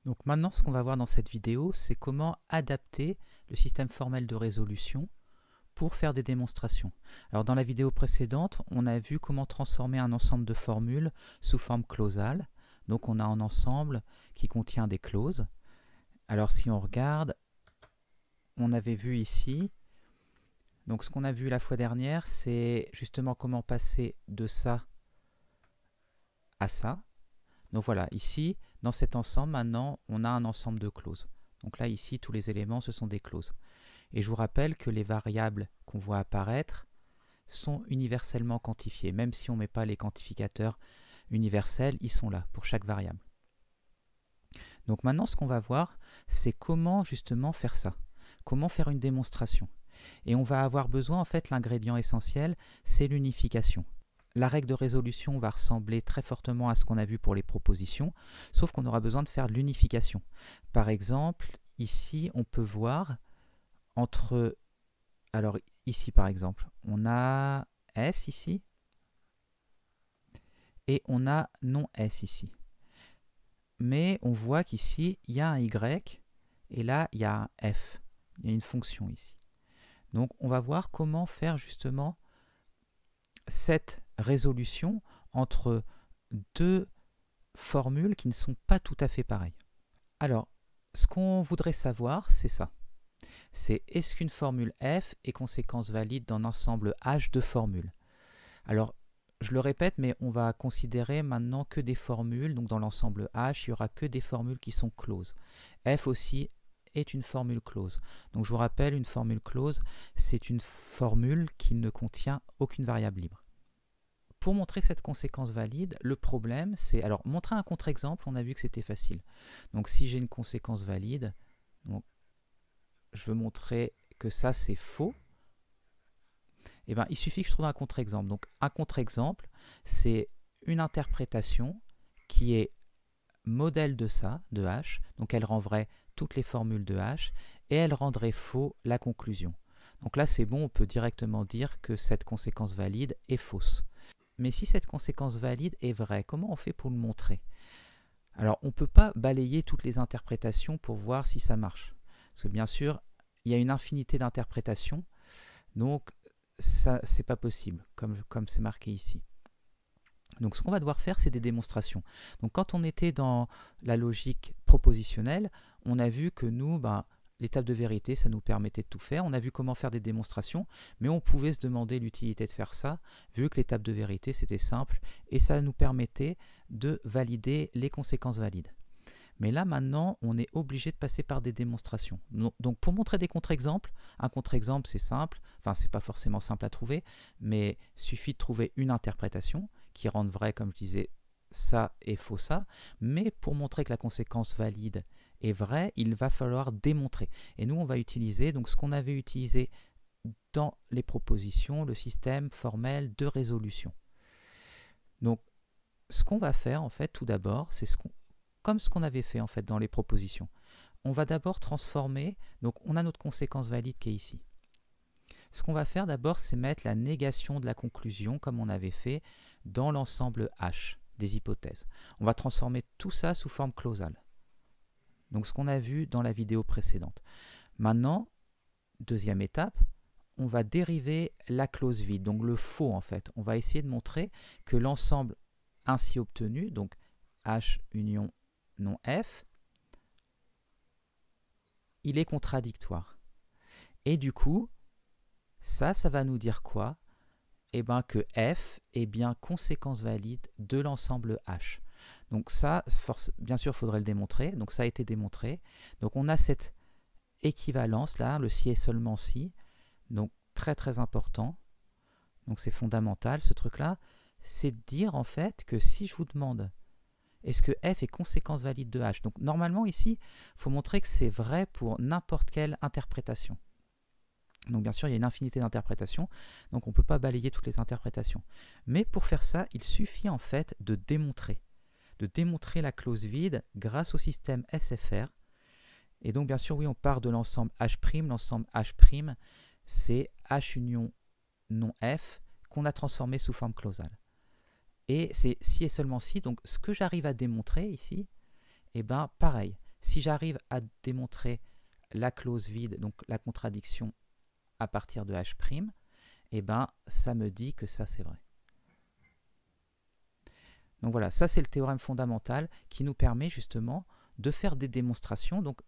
Donc maintenant, ce qu'on va voir dans cette vidéo, c'est comment adapter le système formel de résolution pour faire des démonstrations. Alors dans la vidéo précédente, on a vu comment transformer un ensemble de formules sous forme clausale. Donc on a un ensemble qui contient des clauses. Alors si on regarde, on avait vu ici, donc ce qu'on a vu la fois dernière, c'est justement comment passer de ça à ça. Donc voilà, ici, dans cet ensemble, maintenant, on a un ensemble de clauses. Donc là, ici, tous les éléments, ce sont des clauses. Et je vous rappelle que les variables qu'on voit apparaître sont universellement quantifiées. Même si on ne met pas les quantificateurs universels, ils sont là pour chaque variable. Donc maintenant, ce qu'on va voir, c'est comment justement faire ça. Comment faire une démonstration. Et on va avoir besoin, en fait, l'ingrédient essentiel, c'est l'unification. La règle de résolution va ressembler très fortement à ce qu'on a vu pour les propositions, sauf qu'on aura besoin de faire de l'unification. Par exemple, ici, on peut voir entre... Alors ici, par exemple, on a S ici, et on a non S ici. Mais on voit qu'ici, il y a un Y, et là, il y a un F. Il y a une fonction ici. Donc, on va voir comment faire justement cette résolution entre deux formules qui ne sont pas tout à fait pareilles. Alors, ce qu'on voudrait savoir, c'est ça. C'est est-ce qu'une formule f est conséquence valide dans l'ensemble H de formules? Alors, je le répète, mais on va considérer maintenant que des formules, donc dans l'ensemble H, il n'y aura que des formules qui sont closes. F aussi est une formule close. Donc je vous rappelle, une formule close, c'est une formule qui ne contient aucune variable libre. Pour montrer cette conséquence valide, le problème c'est... Alors, montrer un contre-exemple, on a vu que c'était facile. Donc si j'ai une conséquence valide, donc, je veux montrer que ça c'est faux, et bien il suffit que je trouve un contre-exemple. Donc un contre-exemple, c'est une interprétation qui est modèle de ça, de H, donc elle rend vrai toutes les formules de H, et elle rendrait faux la conclusion. Donc là c'est bon, on peut directement dire que cette conséquence valide est fausse. Mais si cette conséquence valide est vraie, comment on fait pour le montrer? Alors, on ne peut pas balayer toutes les interprétations pour voir si ça marche. Parce que bien sûr, il y a une infinité d'interprétations, donc ça, c'est pas possible, comme c'est marqué ici. Donc ce qu'on va devoir faire, c'est des démonstrations. Donc quand on était dans la logique propositionnelle, on a vu que nous, l'étape de vérité, ça nous permettait de tout faire. On a vu comment faire des démonstrations, mais on pouvait se demander l'utilité de faire ça, vu que l'étape de vérité, c'était simple, et ça nous permettait de valider les conséquences valides. Mais là, maintenant, on est obligé de passer par des démonstrations. Donc, pour montrer des contre-exemples, un contre-exemple, c'est simple. Enfin, c'est pas forcément simple à trouver, mais il suffit de trouver une interprétation qui rende vrai, comme je disais, ça et faux ça. Mais pour montrer que la conséquence valide est vraie, il va falloir démontrer. Et nous, on va utiliser donc ce qu'on avait utilisé dans les propositions, le système formel de résolution. Donc, ce qu'on va faire, en fait, tout d'abord, c'est comme ce qu'on avait fait en fait dans les propositions. On va d'abord transformer, donc on a notre conséquence valide qui est ici. Ce qu'on va faire d'abord, c'est mettre la négation de la conclusion comme on avait fait dans l'ensemble H des hypothèses. On va transformer tout ça sous forme clausale. Donc ce qu'on a vu dans la vidéo précédente. Maintenant, deuxième étape, on va dériver la clause vide, donc le faux en fait. On va essayer de montrer que l'ensemble ainsi obtenu, donc H union non F, il est contradictoire. Et du coup, ça va nous dire quoi? Eh bien que F est bien conséquence valide de l'ensemble H. Donc ça, bien sûr, il faudrait le démontrer. Donc ça a été démontré. Donc on a cette équivalence là, le si et seulement si. Donc très très important. Donc c'est fondamental ce truc-là. C'est de dire en fait que si je vous demande est-ce que f est conséquence valide de h? Donc normalement ici, il faut montrer que c'est vrai pour n'importe quelle interprétation. Donc bien sûr, il y a une infinité d'interprétations, donc on ne peut pas balayer toutes les interprétations. Mais pour faire ça, il suffit en fait de démontrer la clause vide grâce au système SFR. Et donc bien sûr, oui, on part de l'ensemble H', l'ensemble H', c'est H union non F qu'on a transformé sous forme clausale. Et c'est si et seulement si, donc ce que j'arrive à démontrer ici, eh bien pareil, si j'arrive à démontrer la clause vide, donc la contradiction à partir de H', eh ben, ça me dit que ça c'est vrai. Donc voilà, ça c'est le théorème fondamental qui nous permet justement de faire des démonstrations. Donc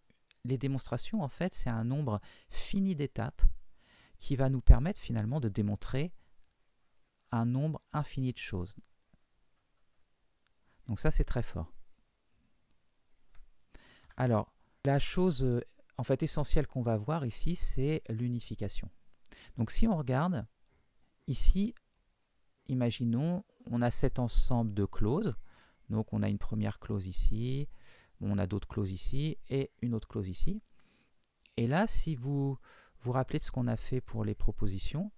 les démonstrations, en fait, c'est un nombre fini d'étapes qui va nous permettre finalement de démontrer un nombre infini de choses. Donc ça c'est très fort. Alors, la chose en fait essentielle qu'on va voir ici, c'est l'unification. Donc si on regarde, ici, imaginons, on a cet ensemble de clauses. Donc on a une première clause ici, on a d'autres clauses ici et une autre clause ici. Et là, si vous vous rappelez de ce qu'on a fait pour les propositions,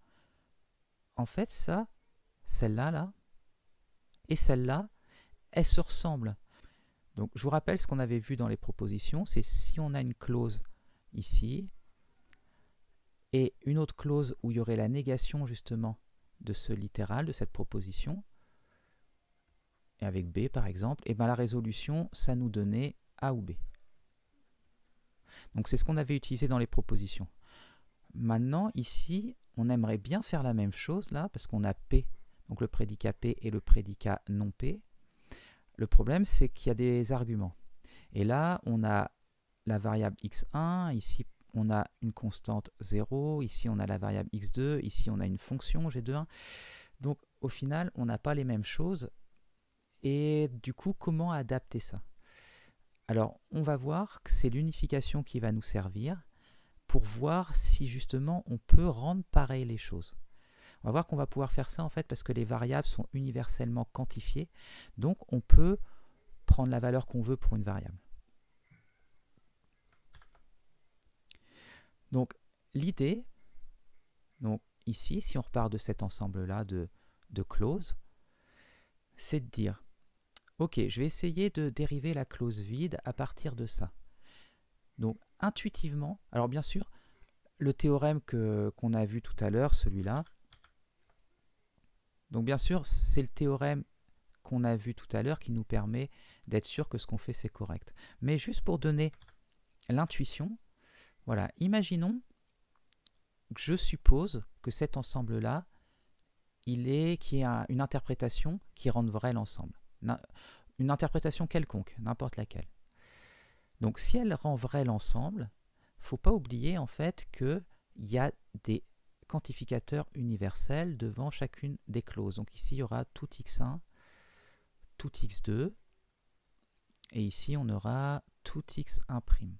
en fait ça, celle-là, là, et celle-là, elles se ressemblent. Donc je vous rappelle ce qu'on avait vu dans les propositions, c'est si on a une clause ici, et une autre clause où il y aurait la négation justement de ce littéral, de cette proposition, et avec B par exemple, et bien la résolution, ça nous donnait A ou B. Donc c'est ce qu'on avait utilisé dans les propositions. Maintenant, ici, on aimerait bien faire la même chose là, parce qu'on a P, donc le prédicat P et le prédicat non P. Le problème, c'est qu'il y a des arguments. Et là, on a la variable x1, ici on a une constante 0, ici on a la variable x2, ici on a une fonction g de 1. Donc au final, on n'a pas les mêmes choses. Et du coup, comment adapter ça? Alors, on va voir que c'est l'unification qui va nous servir pour voir si justement on peut rendre pareil les choses. On va voir qu'on va pouvoir faire ça en fait parce que les variables sont universellement quantifiées. Donc on peut prendre la valeur qu'on veut pour une variable. Donc l'idée, donc ici, si on repart de cet ensemble-là de clauses, c'est de dire, ok, je vais essayer de dériver la clause vide à partir de ça. Donc intuitivement, alors bien sûr, le théorème qu'on a vu tout à l'heure, celui-là, donc bien sûr, c'est le théorème qu'on a vu tout à l'heure qui nous permet d'être sûr que ce qu'on fait, c'est correct. Mais juste pour donner l'intuition, voilà, imaginons que je suppose que cet ensemble-là, qu'il y ait une interprétation qui rende vrai l'ensemble. Une interprétation quelconque, n'importe laquelle. Donc si elle rend vrai l'ensemble, il ne faut pas oublier en fait qu'il y a des quantificateurs universels devant chacune des clauses. Donc ici, il y aura tout x1, tout x2, et ici, on aura tout x1'.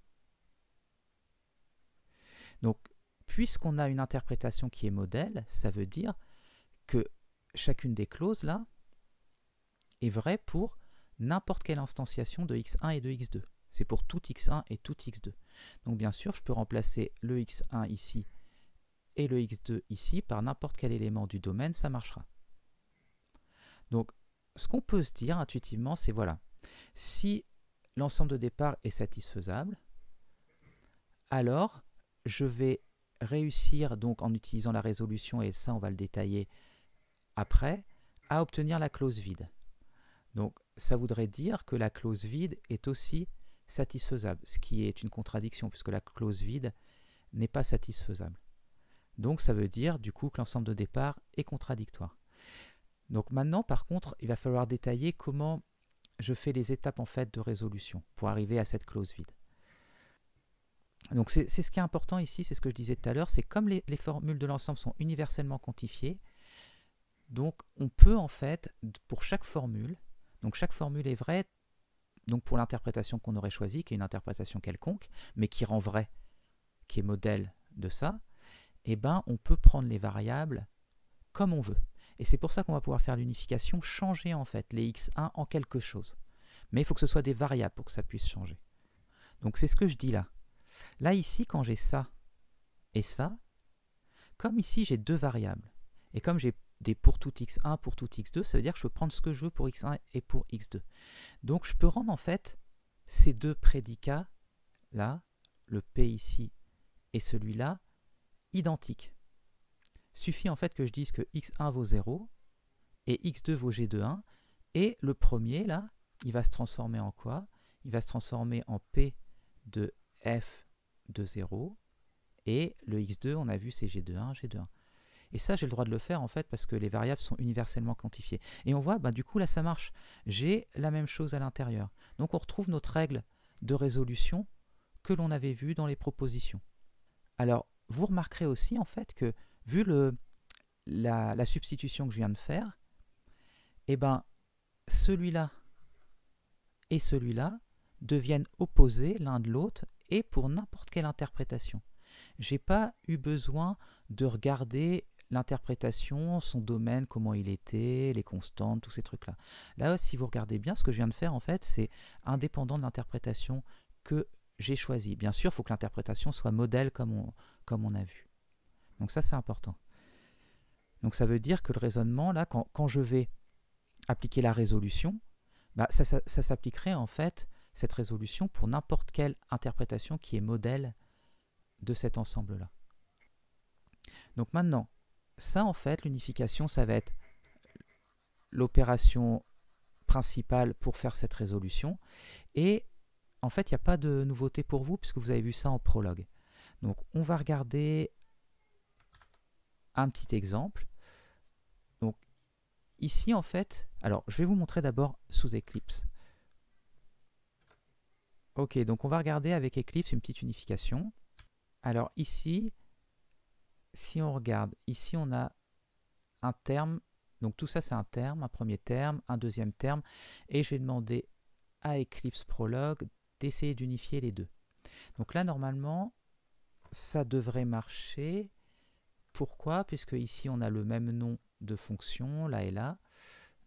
Donc, puisqu'on a une interprétation qui est modèle, ça veut dire que chacune des clauses, là, est vraie pour n'importe quelle instantiation de x1 et de x2. C'est pour tout x1 et tout x2. Donc, bien sûr, je peux remplacer le x1 ici et le x2 ici par n'importe quel élément du domaine, ça marchera. Donc, ce qu'on peut se dire intuitivement, c'est voilà, si l'ensemble de départ est satisfaisable, alors je vais réussir, donc en utilisant la résolution, et ça on va le détailler après, à obtenir la clause vide. Donc ça voudrait dire que la clause vide est aussi satisfaisable, ce qui est une contradiction puisque la clause vide n'est pas satisfaisable. Donc ça veut dire du coup que l'ensemble de départ est contradictoire. Donc maintenant par contre il va falloir détailler comment je fais les étapes en fait de résolution pour arriver à cette clause vide. Donc c'est ce qui est important ici, c'est ce que je disais tout à l'heure, c'est comme les formules de l'ensemble sont universellement quantifiées, donc on peut en fait, pour chaque formule, donc chaque formule est vraie, donc pour l'interprétation qu'on aurait choisie, qui est une interprétation quelconque, mais qui rend vrai, qui est modèle de ça, eh ben on peut prendre les variables comme on veut. Et c'est pour ça qu'on va pouvoir faire l'unification, changer en fait les x1 en quelque chose. Mais il faut que ce soit des variables pour que ça puisse changer. Donc c'est ce que je dis là. Là, ici, quand j'ai ça et ça, comme ici, j'ai deux variables, et comme j'ai des pour tout x1, pour tout x2, ça veut dire que je peux prendre ce que je veux pour x1 et pour x2. Donc, je peux rendre, en fait, ces deux prédicats, là, le P ici et celui-là, identiques. Il suffit, en fait, que je dise que x1 vaut 0 et x2 vaut g de 1, et le premier, là, il va se transformer en quoi? Il va se transformer en P de f de 0, et le x2, on a vu, c'est g de 1, g de 1. Et ça, j'ai le droit de le faire, en fait, parce que les variables sont universellement quantifiées. Et on voit, bah, du coup, là, ça marche. J'ai la même chose à l'intérieur. Donc, on retrouve notre règle de résolution que l'on avait vue dans les propositions. Alors, vous remarquerez aussi, en fait, que vu la substitution que je viens de faire, eh ben, celui-là et celui-là deviennent opposés l'un de l'autre et pour n'importe quelle interprétation. Je n'ai pas eu besoin de regarder l'interprétation, son domaine, comment il était, les constantes, tous ces trucs-là. Là, si vous regardez bien, ce que je viens de faire, en fait, c'est indépendant de l'interprétation que j'ai choisie. Bien sûr, il faut que l'interprétation soit modèle comme on a vu. Donc ça, c'est important. Donc ça veut dire que le raisonnement, là, quand je vais appliquer la résolution, bah, ça s'appliquerait en fait, cette résolution, pour n'importe quelle interprétation qui est modèle de cet ensemble-là. Donc maintenant, ça en fait, l'unification, ça va être l'opération principale pour faire cette résolution. Et en fait, il n'y a pas de nouveauté pour vous, puisque vous avez vu ça en prologue. Donc on va regarder un petit exemple. Donc ici, en fait, alors je vais vous montrer d'abord sous Eclipse. Ok, donc on va regarder avec Eclipse une petite unification. Alors ici, si on regarde, ici on a un terme, donc tout ça c'est un terme, un premier terme, un deuxième terme, et je vais demander à Eclipse Prologue d'essayer d'unifier les deux. Donc là normalement, ça devrait marcher. Pourquoi? Puisque ici on a le même nom de fonction, là et là,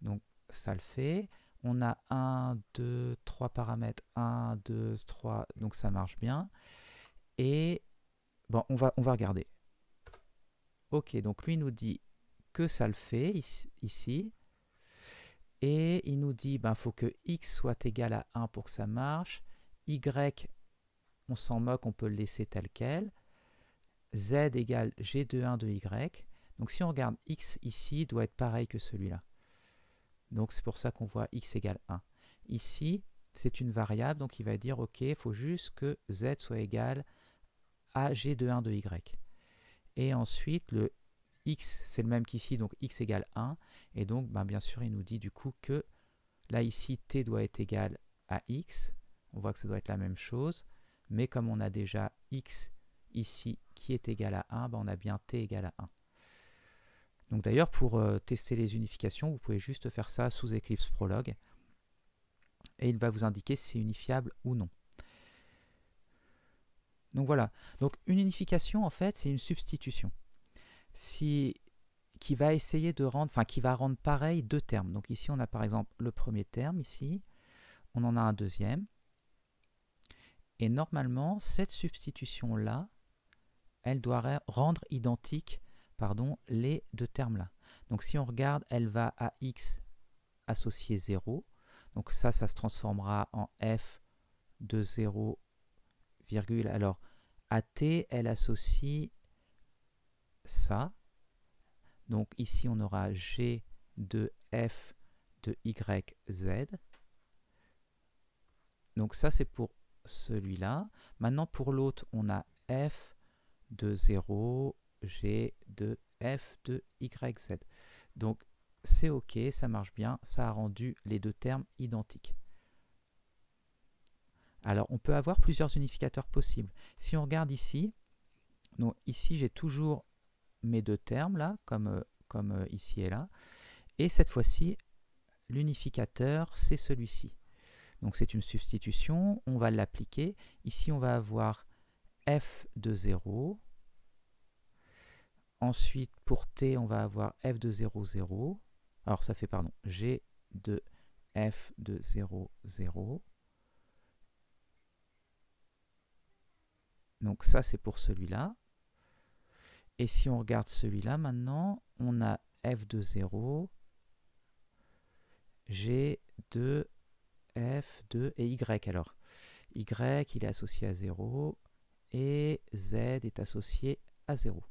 donc ça le fait. On a 1, 2, 3 paramètres, 1, 2, 3, donc ça marche bien. Et bon, on va regarder. Ok, donc lui nous dit que ça le fait ici. Et il nous dit qu'il faut que x soit égal à 1 pour que ça marche. Y, on s'en moque, on peut le laisser tel quel. Z égale g de 1 de y. Donc si on regarde x ici, doit être pareil que celui-là. Donc c'est pour ça qu'on voit x égale 1. Ici, c'est une variable, donc il va dire ok, il faut juste que z soit égal à g de 1 de y. Et ensuite, le x, c'est le même qu'ici, donc x égale 1. Et donc, bien sûr, il nous dit du coup que là, ici, t doit être égal à x. On voit que ça doit être la même chose. Mais comme on a déjà x ici qui est égal à 1, on a bien t égal à 1. Donc d'ailleurs, pour tester les unifications, vous pouvez juste faire ça sous Eclipse Prologue. Et il va vous indiquer si c'est unifiable ou non. Donc voilà. Donc une unification, en fait, c'est une substitution. Qui va essayer de rendre, qui va rendre pareil deux termes. Donc ici, on a par exemple le premier terme, ici. On en a un deuxième. Et normalement, cette substitution-là, elle doit rendre identique les deux termes-là. Donc si on regarde, elle va à x associé 0. Donc ça se transformera en f de 0, virgule. Alors à t, elle associe ça. Donc ici, on aura g de f de yz. Donc ça, c'est pour celui-là. Maintenant, pour l'autre, on a f de 0, g de f de yz. Donc c'est OK, ça marche bien. Ça a rendu les deux termes identiques. Alors, on peut avoir plusieurs unificateurs possibles. Si on regarde ici, donc ici, j'ai toujours mes deux termes, là, comme ici et là. Et cette fois-ci, l'unificateur, c'est celui-ci. Donc c'est une substitution, on va l'appliquer. Ici, on va avoir f de 0. Ensuite, pour t, on va avoir f de 0, 0. Alors ça fait, g de f de 0, 0. Donc ça, c'est pour celui-là. Et si on regarde celui-là, maintenant, on a f de 0, g de f de et y. Alors, y, il est associé à 0 et z est associé à 0.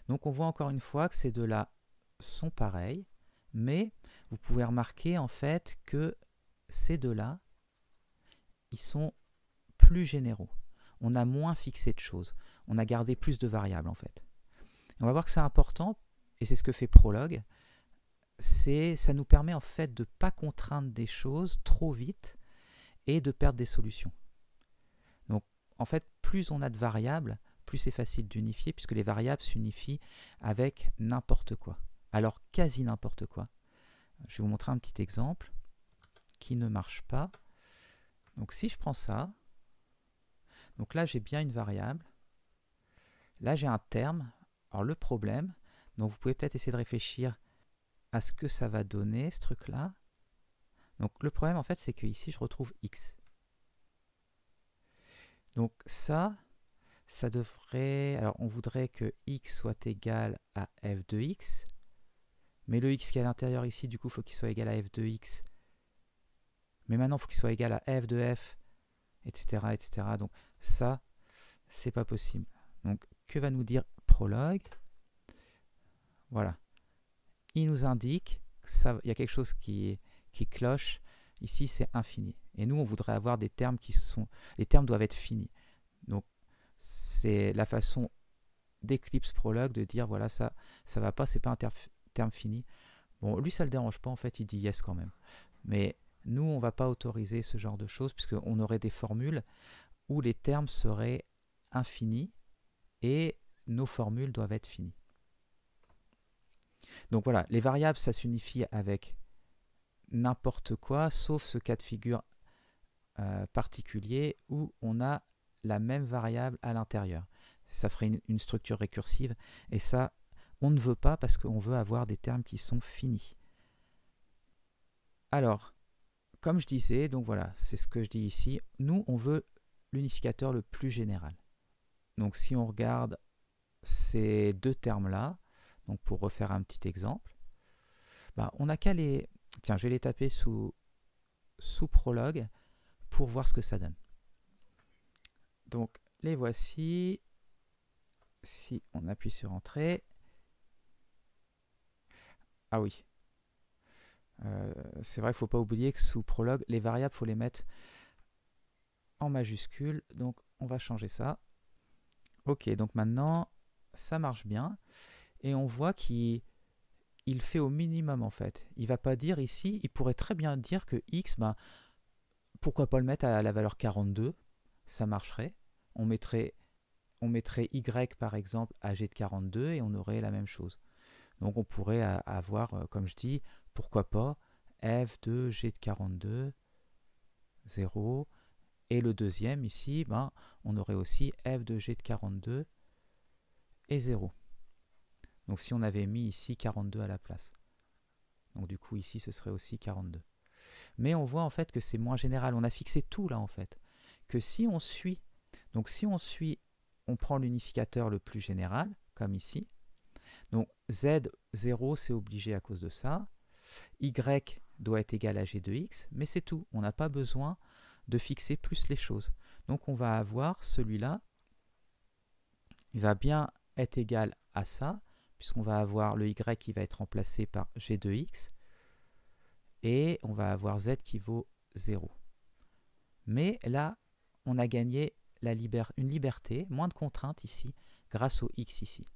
Donc on voit encore une fois que ces deux-là sont pareils, mais vous pouvez remarquer en fait que ces deux-là, ils sont plus généraux. On a moins fixé de choses. On a gardé plus de variables en fait. Et on va voir que c'est important, et c'est ce que fait Prolog. Ça nous permet en fait de ne pas contraindre des choses trop vite et de perdre des solutions. Donc en fait, plus on a de variables, plus c'est facile d'unifier, puisque les variables s'unifient avec n'importe quoi. Alors quasi n'importe quoi. Je vais vous montrer un petit exemple qui ne marche pas. Donc si je prends ça, donc là j'ai bien une variable, là j'ai un terme. Alors le problème, donc vous pouvez peut-être essayer de réfléchir à ce que ça va donner, ce truc-là. Donc le problème en fait c'est que ici je retrouve x. Donc ça devrait... Alors on voudrait que x soit égal à f de x, mais le x qui est à l'intérieur ici, du coup il faut qu'il soit égal à f de x. Mais maintenant il faut qu'il soit égal à f de f, etc. etc. Donc ça, c'est pas possible. Donc que va nous dire Prolog? Voilà. Il nous indique qu'il y a quelque chose qui cloche. Ici, c'est infini. Et nous, on voudrait avoir des termes qui sont... Les termes doivent être finis. Donc, c'est la façon d'Eclipse Prolog de dire, voilà, ça va pas, c'est pas un terme fini. Bon, lui, ça le dérange pas, en fait, il dit yes quand même. Mais nous, on va pas autoriser ce genre de choses, puisqu'on aurait des formules où les termes seraient infinis et nos formules doivent être finies. Donc voilà, les variables, ça s'unifie avec n'importe quoi, sauf ce cas de figure particulier où on a la même variable à l'intérieur. Ça ferait une structure récursive, et ça, on ne veut pas parce qu'on veut avoir des termes qui sont finis. Alors, comme je disais, donc voilà, c'est ce que je dis ici, nous, on veut l'unificateur le plus général. Donc si on regarde ces deux termes-là, donc pour refaire un petit exemple, bah, on n'a qu'à les... Tiens, je vais les taper sous Prolog pour voir ce que ça donne. Donc les voici. Si on appuie sur Entrée... Ah oui. C'est vrai qu'il ne faut pas oublier que sous Prolog, les variables, il faut les mettre en majuscule. Donc on va changer ça. Ok, donc maintenant, ça marche bien. Et on voit qu'il fait au minimum en fait. Il ne va pas dire ici, il pourrait très bien dire que x, ben, pourquoi pas le mettre à la valeur 42, ça marcherait. On mettrait y par exemple à g de 42 et on aurait la même chose. Donc on pourrait avoir, comme je dis, pourquoi pas f de g de 42, 0. Et le deuxième ici, ben, on aurait aussi f de g de 42 et 0. Donc si on avait mis ici 42 à la place. Donc du coup ici ce serait aussi 42. Mais on voit en fait que c'est moins général. On a fixé tout là en fait. Que si on suit, donc si on suit, on prend l'unificateur le plus général, comme ici. Donc z0 c'est obligé à cause de ça. Y doit être égal à g de x, mais c'est tout. On n'a pas besoin de fixer plus les choses. Donc on va avoir celui-là, il va bien être égal à ça, puisqu'on va avoir le y qui va être remplacé par g de x, et on va avoir z qui vaut 0. Mais là, on a gagné une liberté, moins de contraintes ici, grâce au x ici.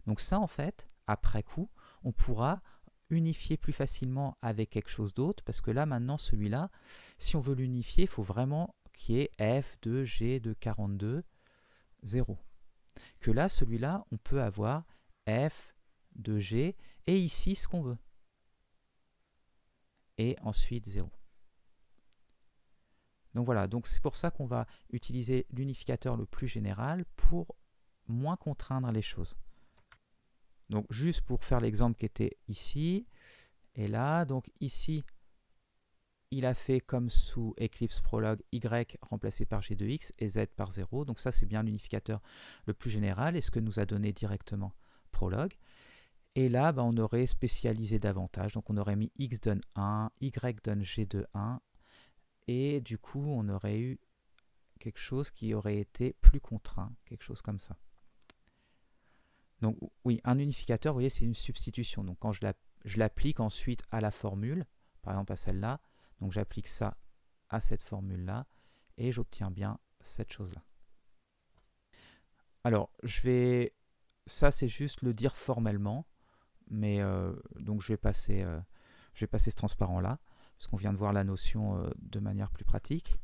Donc ça, en fait, après coup, on pourra unifier plus facilement avec quelque chose d'autre, parce que là, maintenant, celui-là, si on veut l'unifier, il faut vraiment qu'il y ait f de g de 42, 0. Que là, celui-là, on peut avoir f de g, et ici, ce qu'on veut. Et ensuite 0. Donc voilà, donc c'est pour ça qu'on va utiliser l'unificateur le plus général pour moins contraindre les choses. Donc juste pour faire l'exemple qui était ici et là, donc ici, il a fait comme sous Eclipse Prolog, y remplacé par g de x et z par 0. Donc ça, c'est bien l'unificateur le plus général et ce que nous a donné directement Prolog. Et là, bah, on aurait spécialisé davantage. Donc on aurait mis x donne 1, y donne g de 1. Et du coup, on aurait eu quelque chose qui aurait été plus contraint, quelque chose comme ça. Donc oui, un unificateur, vous voyez, c'est une substitution. Donc quand je l'applique ensuite à la formule, par exemple à celle-là, donc j'applique ça à cette formule-là, et j'obtiens bien cette chose-là. Alors, ça c'est juste le dire formellement, mais donc je vais passer ce transparent-là, parce qu'on vient de voir la notion de manière plus pratique.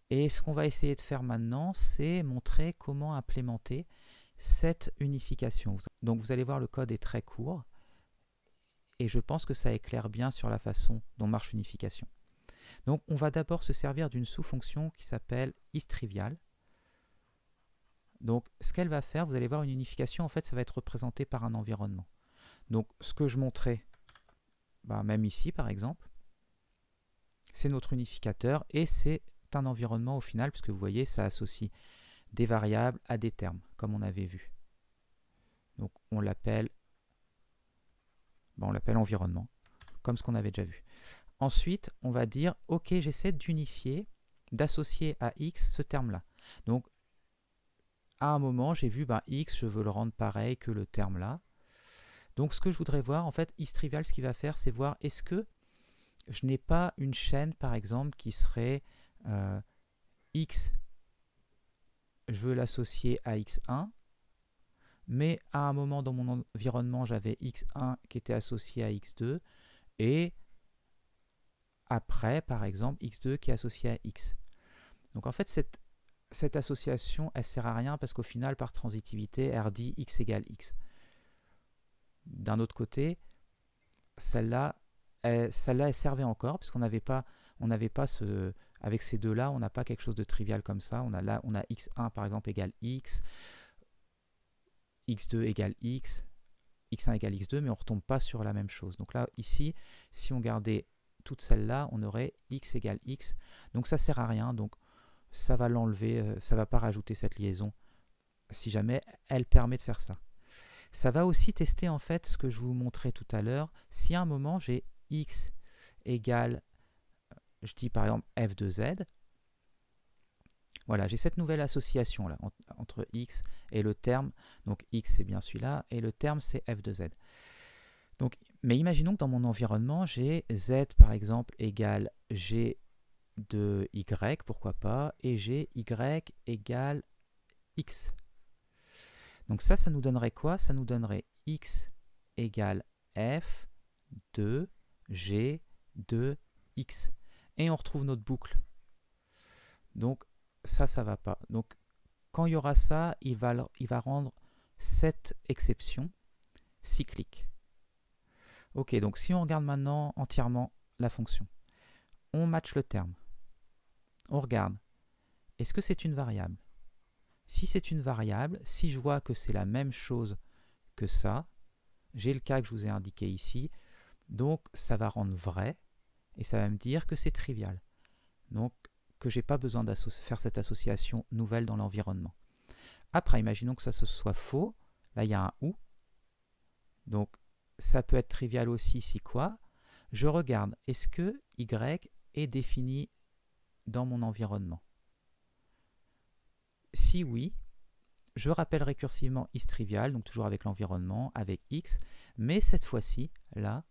Et ce qu'on va essayer de faire maintenant, c'est montrer comment implémenter cette unification. Donc vous allez voir, le code est très court, et je pense que ça éclaire bien sur la façon dont marche l'unification. Donc on va d'abord se servir d'une sous-fonction qui s'appelle isTrivial. Donc ce qu'elle va faire, vous allez voir, une unification, en fait, ça va être représenté par un environnement. Donc ce que je montrais, même ici par exemple, c'est notre unificateur et c'est un environnement au final, puisque vous voyez, ça associe des variables à des termes, comme on avait vu. Donc on l'appelle environnement, comme ce qu'on avait déjà vu. Ensuite, on va dire, ok, j'essaie d'unifier, d'associer à x ce terme-là. Donc, à un moment, j'ai vu, x, je veux le rendre pareil que le terme là. Donc, ce que je voudrais voir, en fait, isTrivial, ce qu'il va faire, c'est voir, est-ce que je n'ai pas une chaîne, par exemple, qui serait x, je veux l'associer à x1, mais à un moment dans mon environnement, j'avais x1 qui était associé à x2, et après, par exemple, x2 qui est associé à x. Donc en fait, cette association, elle ne sert à rien parce qu'au final, par transitivité, elle dit x égale x. D'un autre côté, celle-là, elle servait encore, puisqu'on n'avait pas avec ces deux-là, on n'a pas quelque chose de trivial comme ça. On a x1 par exemple égale x, x2 égale x, x1 égale x2, mais on ne retombe pas sur la même chose. Donc là, ici, si on gardait toutes celles-là, on aurait x égale x. Donc ça ne sert à rien, donc ça va l'enlever, ça ne va pas rajouter cette liaison, si jamais elle permet de faire ça. Ça va aussi tester en fait ce que je vous montrais tout à l'heure. Si à un moment j'ai x égale, je dis par exemple f de z, voilà, j'ai cette nouvelle association là entre x et le terme, donc x c'est bien celui-là, et le terme c'est f de z. Donc, mais imaginons que dans mon environnement, j'ai z par exemple égale g de y, pourquoi pas, et g y égale x. Donc ça nous donnerait quoi? Ça nous donnerait x égale f de g de x. Et on retrouve notre boucle. Donc ça va pas. Donc quand il y aura ça, il va rendre cette exception cyclique. Ok, donc si on regarde maintenant entièrement la fonction, on match le terme. On regarde, est-ce que c'est une variable? Si c'est une variable, si je vois que c'est la même chose que ça, j'ai le cas que je vous ai indiqué ici, donc ça va rendre vrai, et ça va me dire que c'est trivial. Donc que je n'ai pas besoin de faire cette association nouvelle dans l'environnement. Après, imaginons que ça soit faux, là il y a un ou, donc ça peut être trivial aussi si quoi? Je regarde, est-ce que y est défini dans mon environnement? Si oui, je rappelle récursivement isTrivial, donc toujours avec l'environnement, avec x, mais cette fois-ci, là,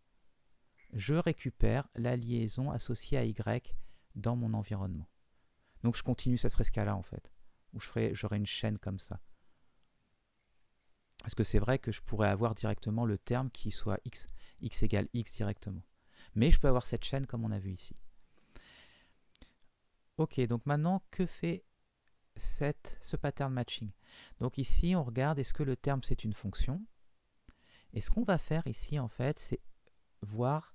je récupère la liaison associée à y dans mon environnement. Donc je continue, ça serait ce cas-là en fait, où j'aurais une chaîne comme ça. Parce que c'est vrai que je pourrais avoir directement le terme qui soit x égale x directement. Mais je peux avoir cette chaîne comme on a vu ici. Ok, donc maintenant, que fait ce pattern matching? Donc ici, on regarde, est-ce que le terme c'est une fonction? Et ce qu'on va faire ici, en fait, c'est voir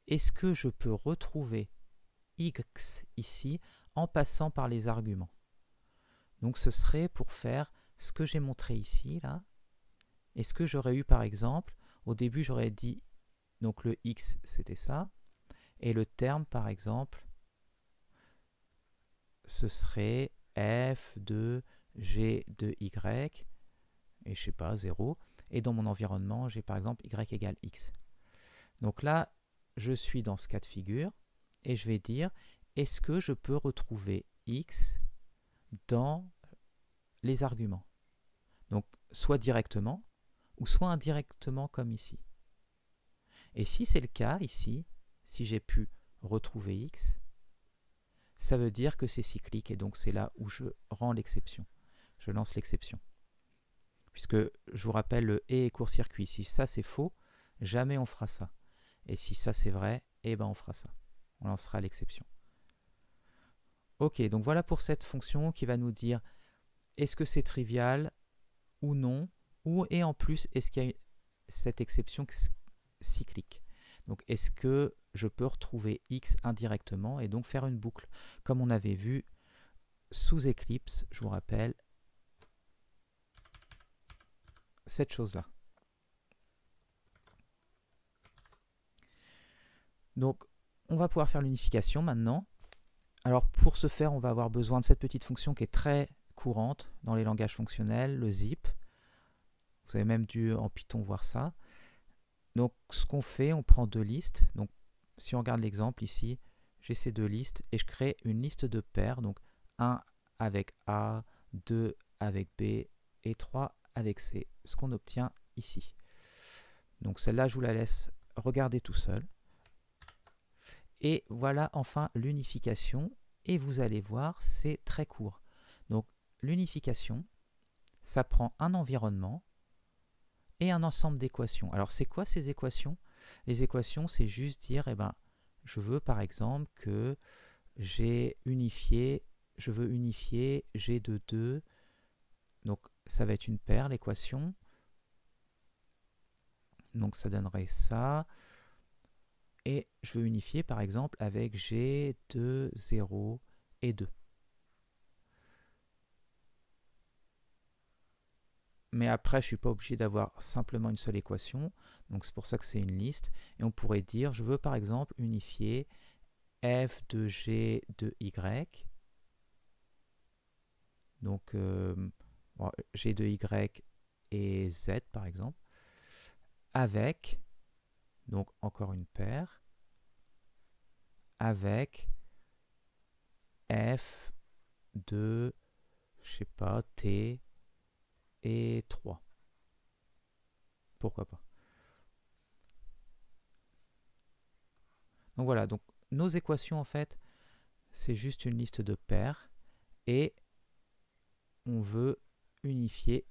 est-ce que je peux retrouver x ici en passant par les arguments. Donc ce serait pour faire ce que j'ai montré ici, là. Est-ce que j'aurais eu, par exemple, au début, j'aurais dit, donc le x, c'était ça, et le terme, par exemple, ce serait f de g de y, et je sais pas, 0, et dans mon environnement, j'ai par exemple y égale x. Donc là, je suis dans ce cas de figure, et je vais dire, est-ce que je peux retrouver x dans les arguments? Donc, soit directement, ou soit indirectement comme ici. Et si c'est le cas ici, si j'ai pu retrouver x, ça veut dire que c'est cyclique, et donc c'est là où je rends l'exception. Je lance l'exception. Puisque je vous rappelle, le et est court-circuit. Si ça c'est faux, jamais on fera ça. Et si ça c'est vrai, eh ben on fera ça. On lancera l'exception. Ok, donc voilà pour cette fonction qui va nous dire est-ce que c'est trivial ou non, et en plus, est-ce qu'il y a cette exception cyclique. Donc, est-ce que je peux retrouver x indirectement et donc faire une boucle, comme on avait vu sous Eclipse, je vous rappelle, cette chose-là. Donc, on va pouvoir faire l'unification maintenant. Alors, pour ce faire, on va avoir besoin de cette petite fonction qui est très courante dans les langages fonctionnels, le zip. Vous avez même dû en Python voir ça. Donc, ce qu'on fait, on prend deux listes. Donc, si on regarde l'exemple ici, j'ai ces deux listes et je crée une liste de paires. Donc, 1 avec A, 2 avec B et 3 avec C. Ce qu'on obtient ici. Donc, celle-là, je vous la laisse regarder tout seul. Et voilà enfin l'unification. Et vous allez voir, c'est très court. Donc, l'unification, ça prend un environnement et un ensemble d'équations. Alors, c'est quoi ces équations? Les équations, c'est juste dire, eh ben, je veux par exemple que je veux unifier G de 2. Donc, ça va être une paire, l'équation. Donc, ça donnerait ça. Et je veux unifier, par exemple, avec G de 0 et 2. Mais après, je ne suis pas obligé d'avoir simplement une seule équation. Donc, c'est pour ça que c'est une liste. Et on pourrait dire, je veux par exemple unifier f de g de y. Donc, bon, g de y et z, par exemple. Avec, donc encore une paire, avec f de, je sais pas, t et 3. Pourquoi pas. Donc voilà, donc nos équations en fait, c'est juste une liste de paires et on veut unifier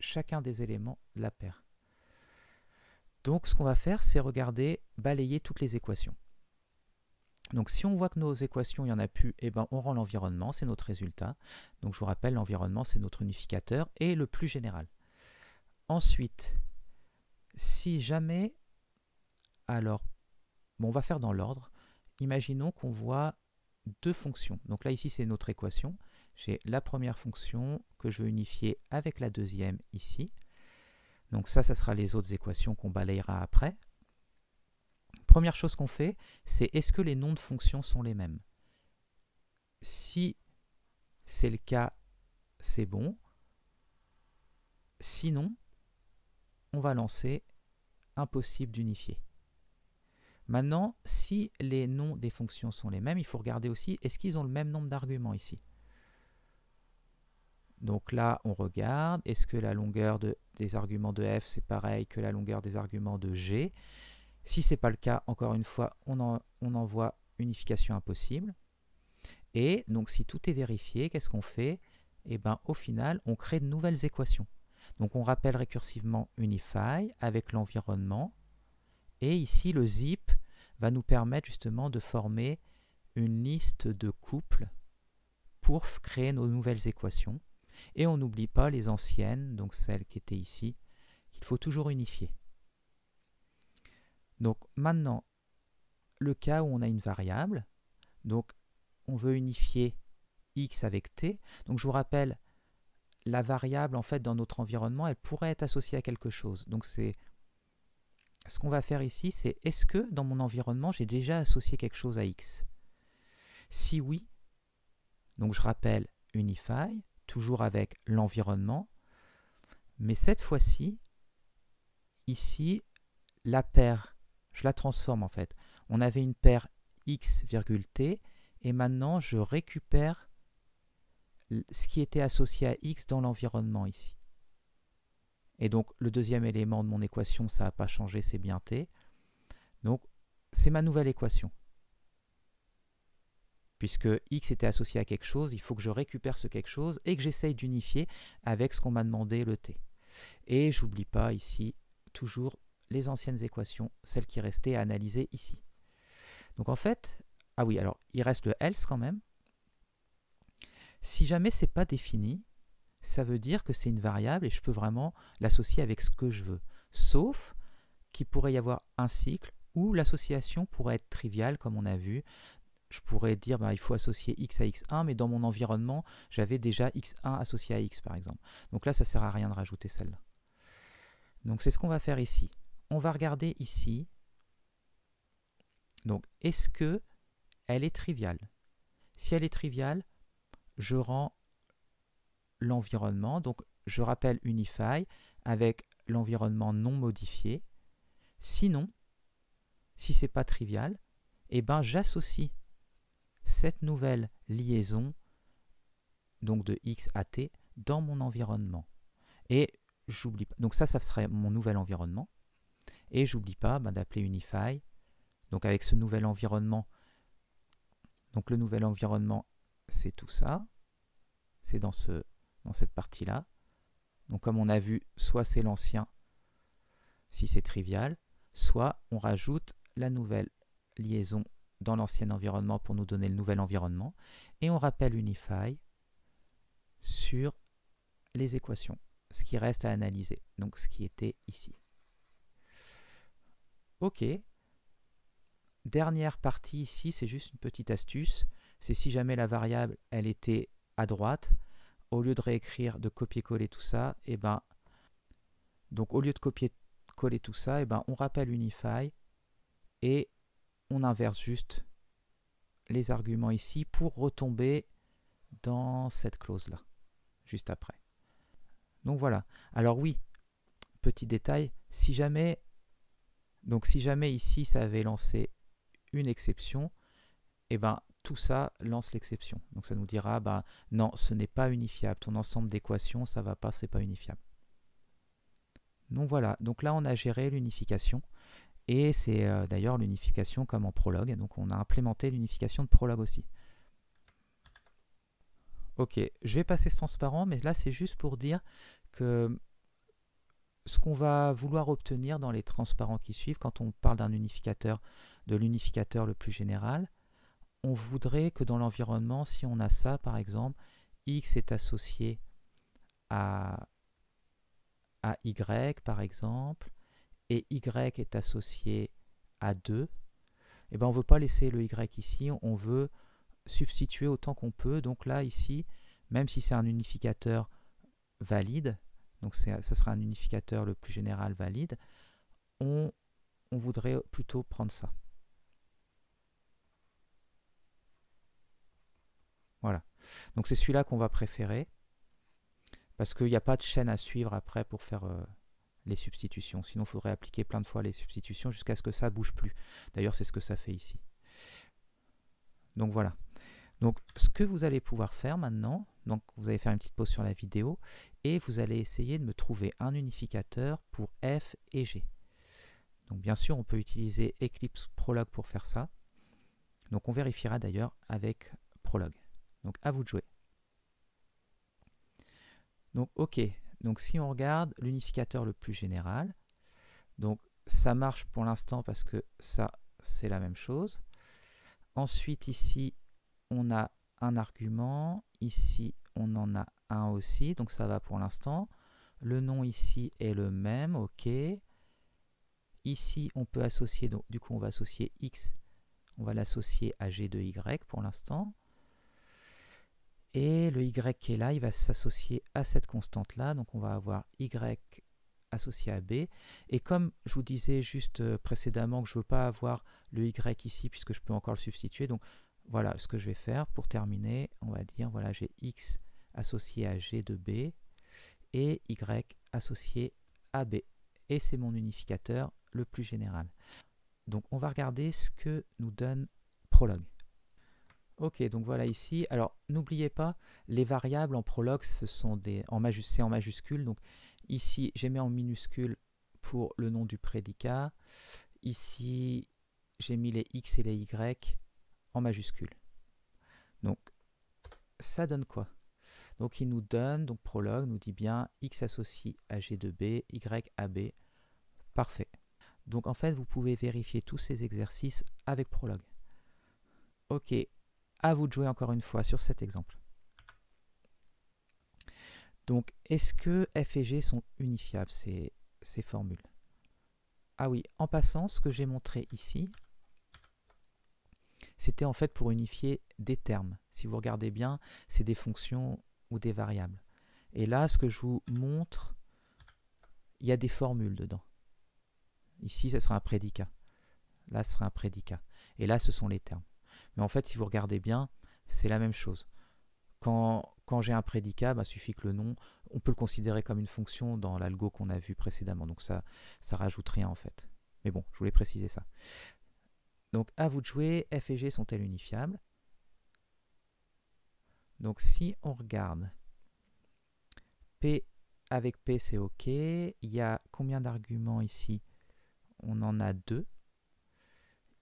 chacun des éléments de la paire. Donc ce qu'on va faire, c'est regarder, balayer toutes les équations. Donc si on voit que nos équations, il n'y en a plus, eh ben, on rend l'environnement, c'est notre résultat. Donc je vous rappelle, l'environnement, c'est notre unificateur et le plus général. Ensuite, si jamais, alors, bon, on va faire dans l'ordre. Imaginons qu'on voit deux fonctions. Donc là, ici, c'est notre équation. J'ai la première fonction que je veux unifier avec la deuxième ici. Donc ça sera les autres équations qu'on balayera après. Première chose qu'on fait, c'est est-ce que les noms de fonctions sont les mêmes? Si c'est le cas, c'est bon. Sinon, on va lancer impossible d'unifier. Maintenant, si les noms des fonctions sont les mêmes, il faut regarder aussi, est-ce qu'ils ont le même nombre d'arguments ici? Donc là, on regarde, est-ce que la longueur des arguments de f, c'est pareil que la longueur des arguments de g? Si ce n'est pas le cas, encore une fois, on envoie unification impossible. Et donc, si tout est vérifié, qu'est-ce qu'on fait? Eh bien, au final, on crée de nouvelles équations. Donc, on rappelle récursivement unify avec l'environnement. Et ici, le zip va nous permettre justement de former une liste de couples pour créer nos nouvelles équations. Et on n'oublie pas les anciennes, donc celles qui étaient ici, qu'il faut toujours unifier. Donc maintenant, le cas où on a une variable, donc on veut unifier x avec t. Donc je vous rappelle, la variable en fait dans notre environnement, elle pourrait être associée à quelque chose. Donc c'est ce qu'on va faire ici, c'est est-ce que dans mon environnement, j'ai déjà associé quelque chose à x? Si oui, donc je rappelle unify, toujours avec l'environnement, mais cette fois-ci, ici, la paire, je la transforme en fait. On avait une paire x, t, et maintenant je récupère ce qui était associé à x dans l'environnement ici. Et donc le deuxième élément de mon équation, ça n'a pas changé, c'est bien t. Donc c'est ma nouvelle équation. puisque x était associé à quelque chose, il faut que je récupère ce quelque chose et que j'essaye d'unifier avec ce qu'on m'a demandé, le t. Et j'oublie pas ici toujours les anciennes équations, celles qui restaient à analyser ici. Donc en fait, ah oui, alors il reste le else quand même. Si jamais c'est pas défini, ça veut dire que c'est une variable et je peux vraiment l'associer avec ce que je veux. Sauf qu'il pourrait y avoir un cycle où l'association pourrait être triviale, comme on a vu. Je pourrais dire il faut associer x à x1, mais dans mon environnement, j'avais déjà x1 associé à x, par exemple. Donc là, ça ne sert à rien de rajouter celle-là. Donc c'est ce qu'on va faire ici. On va regarder ici. Donc, est-ce que elle est triviale? Si elle est triviale, je rends l'environnement. Donc, je rappelle Unify avec l'environnement non modifié. Sinon, si ce n'est pas trivial, eh ben, j'associe cette nouvelle liaison donc de x à t dans mon environnement. Et j'oublie pas. Donc ça serait mon nouvel environnement. Et j'oublie pas d'appeler Unify. Donc avec ce nouvel environnement, donc le nouvel environnement, c'est tout ça. C'est dans cette partie-là. Donc comme on a vu, soit c'est l'ancien, si c'est trivial, soit on rajoute la nouvelle liaison dans l'ancien environnement pour nous donner le nouvel environnement. Et on rappelle Unify sur les équations, ce qui reste à analyser, donc ce qui était ici. Ok. Dernière partie ici, c'est juste une petite astuce. C'est si jamais la variable, elle était à droite, au lieu de réécrire, de copier-coller tout ça, et donc au lieu de copier-coller tout ça, on rappelle Unify et on inverse juste les arguments ici pour retomber dans cette clause-là, juste après. Donc voilà. Alors oui, petit détail, si jamais ici ça avait lancé une exception, tout ça lance l'exception. Donc ça nous dira, non, ce n'est pas unifiable. Ton ensemble d'équations, ça va pas, c'est pas unifiable. Donc voilà, donc là on a géré l'unification. Et c'est d'ailleurs l'unification comme en Prolog. Donc on a implémenté l'unification de Prolog aussi. Ok, je vais passer ce transparent, mais là c'est juste pour dire que ce qu'on va vouloir obtenir dans les transparents qui suivent, quand on parle d'un unificateur, de l'unificateur le plus général, on voudrait que dans l'environnement, si on a ça par exemple, x est associé à y par exemple, et y est associé à 2, et on ne veut pas laisser le y ici, on veut substituer autant qu'on peut. Donc là, ici, même si c'est un unificateur valide, donc ça sera un unificateur le plus général valide, on voudrait plutôt prendre ça. Voilà. Donc c'est celui-là qu'on va préférer, parce qu'il n'y a pas de chaîne à suivre après pour faire les substitutions. Sinon, il faudrait appliquer plein de fois les substitutions jusqu'à ce que ça ne bouge plus. D'ailleurs, c'est ce que ça fait ici. Donc voilà. Donc ce que vous allez pouvoir faire maintenant, donc vous allez faire une petite pause sur la vidéo et vous allez essayer de me trouver un unificateur pour f et g. Donc bien sûr, on peut utiliser Eclipse Prolog pour faire ça. Donc on vérifiera d'ailleurs avec Prolog. Donc à vous de jouer. Donc ok, donc si on regarde l'unificateur le plus général, donc ça marche pour l'instant parce que ça c'est la même chose. Ensuite ici on a un argument, ici on en a un aussi, donc ça va pour l'instant. Le nom ici est le même, ok. Ici on peut associer, donc du coup on va associer x, on va l'associer à g de y pour l'instant. Et le y qui est là, il va s'associer à cette constante-là. Donc on va avoir y associé à b. Et comme je vous disais juste précédemment que je ne veux pas avoir le y ici puisque je peux encore le substituer. Donc voilà ce que je vais faire pour terminer. On va dire, voilà, j'ai x associé à g de b et y associé à b. Et c'est mon unificateur le plus général. Donc on va regarder ce que nous donne Prolog. Ok, donc voilà ici. Alors, n'oubliez pas, les variables en Prolog, c'est en majuscule. Donc ici, j'ai mis en minuscule pour le nom du prédicat. Ici, j'ai mis les x et les y en majuscule. Donc, ça donne quoi? Donc, il nous donne, donc Prolog nous dit bien x associe à g de b, y à b. Parfait. Donc, en fait, vous pouvez vérifier tous ces exercices avec Prolog. Ok, à vous de jouer encore une fois sur cet exemple. Donc, est-ce que f et g sont unifiables, ces formules? Ah oui, en passant, ce que j'ai montré ici, c'était en fait pour unifier des termes. Si vous regardez bien, c'est des fonctions ou des variables. Et là, ce que je vous montre, il y a des formules dedans. Ici, ce sera un prédicat. Là, ce sera un prédicat. Et là, ce sont les termes. Mais en fait, si vous regardez bien, c'est la même chose. Quand j'ai un prédicat, il suffit que le nom, on peut le considérer comme une fonction dans l'algo qu'on a vu précédemment. Donc ça rajoute rien en fait. Mais bon, je voulais préciser ça. Donc à vous de jouer, f et g sont-elles unifiables? Donc si on regarde, p avec p c'est ok. Il y a combien d'arguments ici? On en a 2.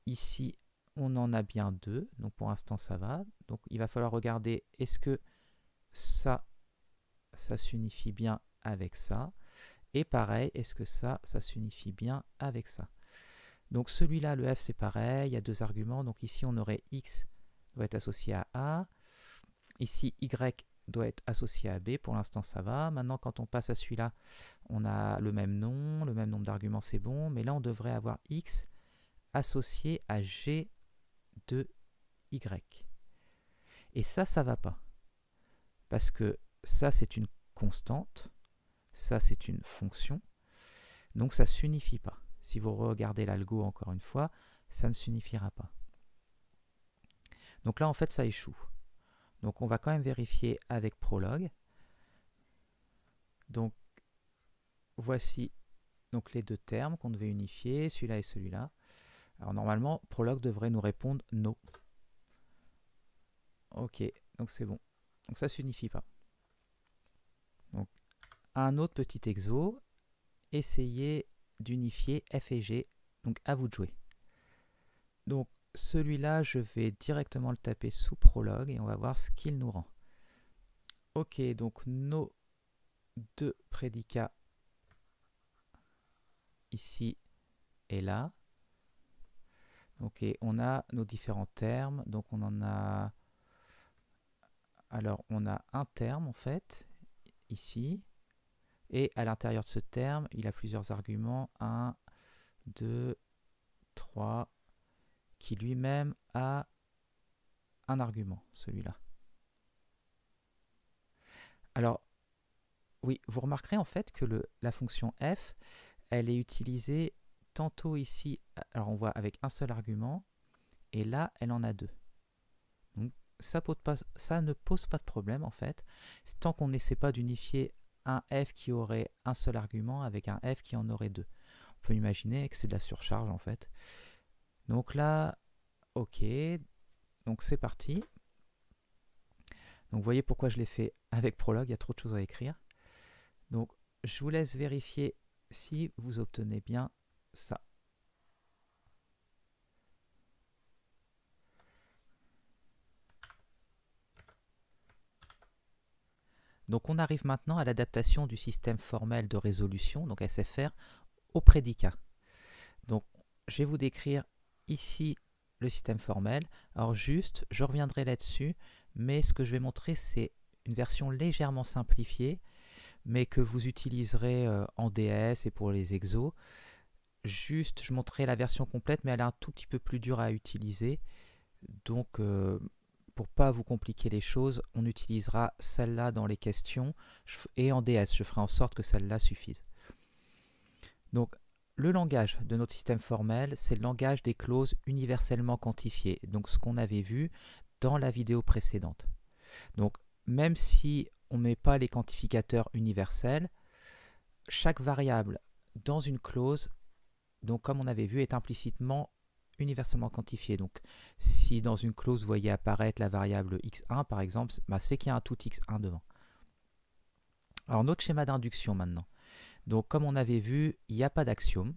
Ici, on en a bien 2. Donc pour l'instant, ça va. Donc il va falloir regarder, est-ce que ça s'unifie bien avec ça? Et pareil, est-ce que ça s'unifie bien avec ça? Donc celui-là, le f, c'est pareil. Il y a 2 arguments. Donc ici, on aurait x doit être associé à a. Ici, y doit être associé à b. Pour l'instant, ça va. Maintenant, quand on passe à celui-là, on a le même nom, le même nombre d'arguments, c'est bon. Mais là, on devrait avoir x associé à g de y. Et ça va pas. Parce que ça, c'est une constante. Ça, c'est une fonction. Donc, ça ne s'unifie pas. Si vous regardez l'algo encore une fois, ça ne s'unifiera pas. Donc là, en fait, ça échoue. Donc, on va quand même vérifier avec Prolog. Donc, voici donc les 2 termes qu'on devait unifier, celui-là et celui-là. Alors, normalement, Prolog devrait nous répondre « no ». Ok, donc c'est bon. Donc, ça ne s'unifie pas. Donc, un autre petit exo. Essayez d'unifier f et g. Donc, à vous de jouer. Donc, celui-là, je vais directement le taper sous Prolog et on va voir ce qu'il nous rend. Ok, donc nos 2 prédicats ici et là. Ok, on a nos différents termes. Donc on en a... Alors on a un terme en fait, ici. Et à l'intérieur de ce terme, il a plusieurs arguments. 1, 2, 3, qui lui-même a un argument, celui-là. Alors, oui, vous remarquerez en fait que la fonction f, elle est utilisée tantôt ici, alors on voit avec un seul argument, et là, elle en a 2. Donc, ça ne pose pas de problème en fait, tant qu'on n'essaie pas d'unifier un f qui aurait un seul argument avec un f qui en aurait 2. On peut imaginer que c'est de la surcharge en fait. Donc là, ok, donc c'est parti. Donc vous voyez pourquoi je l'ai fait avec Prolog, il y a trop de choses à écrire. Donc je vous laisse vérifier si vous obtenez bien ça. Donc on arrive maintenant à l'adaptation du système formel de résolution, donc SFR, au prédicat. Donc je vais vous décrire ici le système formel. Alors juste, je reviendrai là-dessus, mais ce que je vais montrer, c'est une version légèrement simplifiée, mais que vous utiliserez en DS et pour les exos. Juste, je montrerai la version complète, mais elle est un tout petit peu plus dure à utiliser. Donc, pour pas vous compliquer les choses, on utilisera celle-là dans les questions et en DS. Je ferai en sorte que celle-là suffise. Donc, le langage de notre système formel, c'est le langage des clauses universellement quantifiées. Donc, ce qu'on avait vu dans la vidéo précédente. Donc, même si on ne met pas les quantificateurs universels, chaque variable dans une clause, donc comme on avait vu, est implicitement universellement quantifiée. Donc, si dans une clause vous voyez apparaître la variable x1 par exemple, c'est qu'il y a un tout x1 devant. Alors, notre schéma d'induction maintenant. Donc, comme on avait vu, il n'y a pas d'axiome.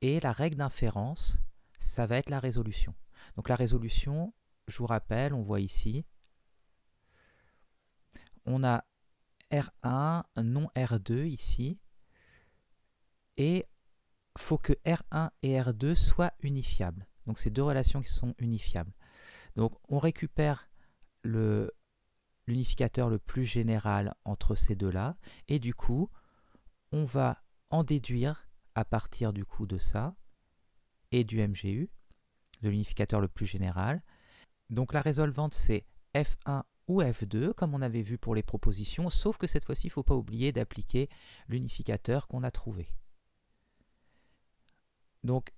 Et la règle d'inférence, ça va être la résolution. Donc, la résolution, je vous rappelle, on voit ici, on a R1, non R2 ici, et il faut que R1 et R2 soient unifiables. Donc c'est deux relations qui sont unifiables. Donc on récupère l'unificateur le plus général entre ces deux-là, et du coup, on va en déduire à partir du coup de ça, et du MGU, de l'unificateur le plus général. Donc la résolvante c'est F1 ou F2, comme on avait vu pour les propositions, sauf que cette fois-ci, il ne faut pas oublier d'appliquer l'unificateur qu'on a trouvé. Donc,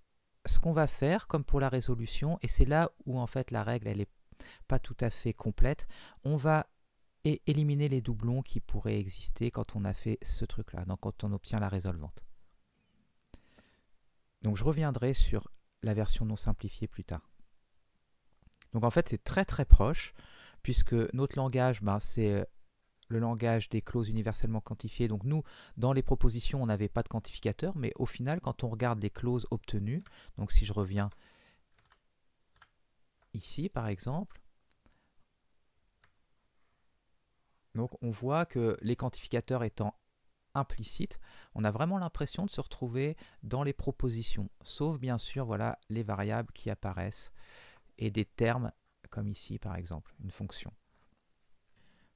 ce qu'on va faire, comme pour la résolution, et c'est là où en fait la règle elle n'est pas tout à fait complète, on va éliminer les doublons qui pourraient exister quand on a fait ce truc-là, donc quand on obtient la résolvante. Donc je reviendrai sur la version non simplifiée plus tard. Donc en fait c'est très très proche, puisque notre langage, c'est le langage des clauses universellement quantifiées. Donc nous, dans les propositions, on n'avait pas de quantificateur, mais au final, quand on regarde les clauses obtenues, donc si je reviens ici par exemple, donc on voit que les quantificateurs étant implicites, on a vraiment l'impression de se retrouver dans les propositions, sauf bien sûr voilà, les variables qui apparaissent et des termes comme ici par exemple, une fonction.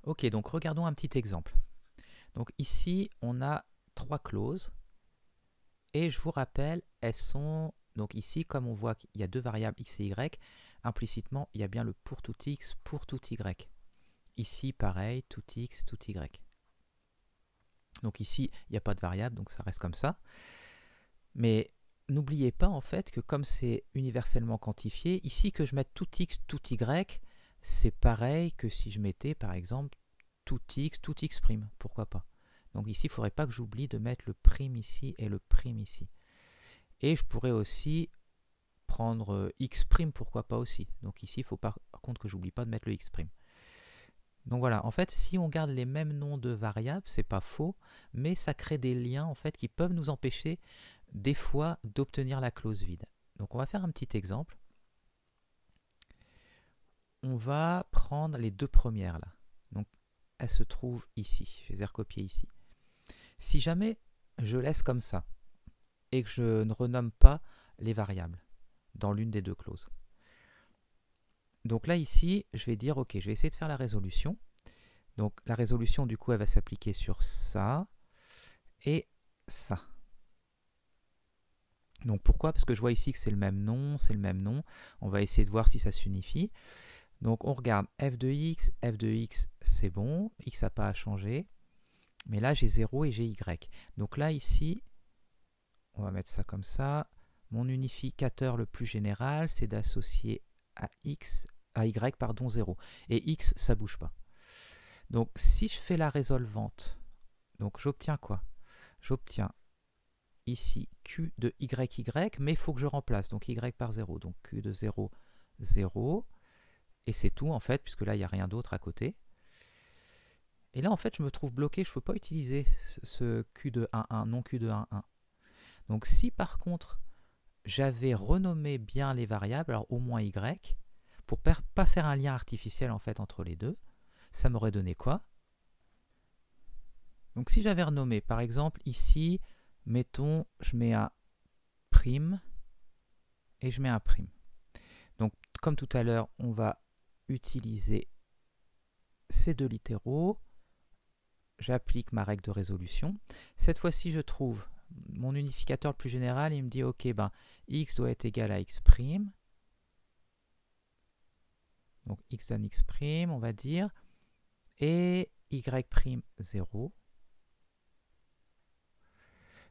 Ok, donc regardons un petit exemple. Donc ici, on a trois clauses et je vous rappelle, elles sont, donc ici, comme on voit qu'il y a deux variables x et y, implicitement, il y a bien le pour tout x, pour tout y. Ici, pareil, tout x, tout y. Donc ici, il n'y a pas de variable, donc ça reste comme ça. Mais n'oubliez pas en fait que comme c'est universellement quantifié, ici que je mette tout x, tout y, c'est pareil que si je mettais par exemple tout x prime, pourquoi pas. Donc ici, il ne faudrait pas que j'oublie de mettre le prime ici et le prime ici. Et je pourrais aussi prendre x prime, pourquoi pas aussi. Donc ici, il faut par contre que j'oublie pas de mettre le x prime. Donc voilà, en fait, si on garde les mêmes noms de variables, c'est pas faux, mais ça crée des liens en fait qui peuvent nous empêcher des fois d'obtenir la clause vide. Donc on va faire un petit exemple. On va prendre les deux premières là. Donc elles se trouvent ici. Je vais les recopier ici. Si jamais je laisse comme ça et que je ne renomme pas les variables dans l'une des deux clauses. Donc là ici, je vais dire ok, je vais essayer de faire la résolution. Donc la résolution du coup elle va s'appliquer sur ça et ça. Donc pourquoi? Parce que je vois ici que c'est le même nom, c'est le même nom. On va essayer de voir si ça s'unifie. Donc on regarde f de x c'est bon, x n'a pas à changer. Mais là j'ai 0 et j'ai y. Donc là ici, on va mettre ça comme ça. Mon unificateur le plus général, c'est d'associer à y, 0. Et x, ça ne bouge pas. Donc si je fais la résolvante, donc j'obtiens quoi? J'obtiens ici q de y, mais il faut que je remplace, donc y par 0. Donc q de 0, 0. Et c'est tout en fait, puisque là il n'y a rien d'autre à côté. Et là en fait je me trouve bloqué, je ne peux pas utiliser ce q de 1, 1, non q de 1, 1. Donc si par contre j'avais renommé bien les variables, alors au moins y, pour pas faire un lien artificiel en fait entre les deux, ça m'aurait donné quoi? Donc si j'avais renommé, par exemple ici, mettons, je mets un prime et je mets un prime. Donc comme tout à l'heure, on va utiliser ces deux littéraux. J'applique ma règle de résolution. Cette fois-ci, je trouve mon unificateur le plus général. Il me dit, ok, ben, x doit être égal à x'. Donc x donne x', on va dire. Et y', 0.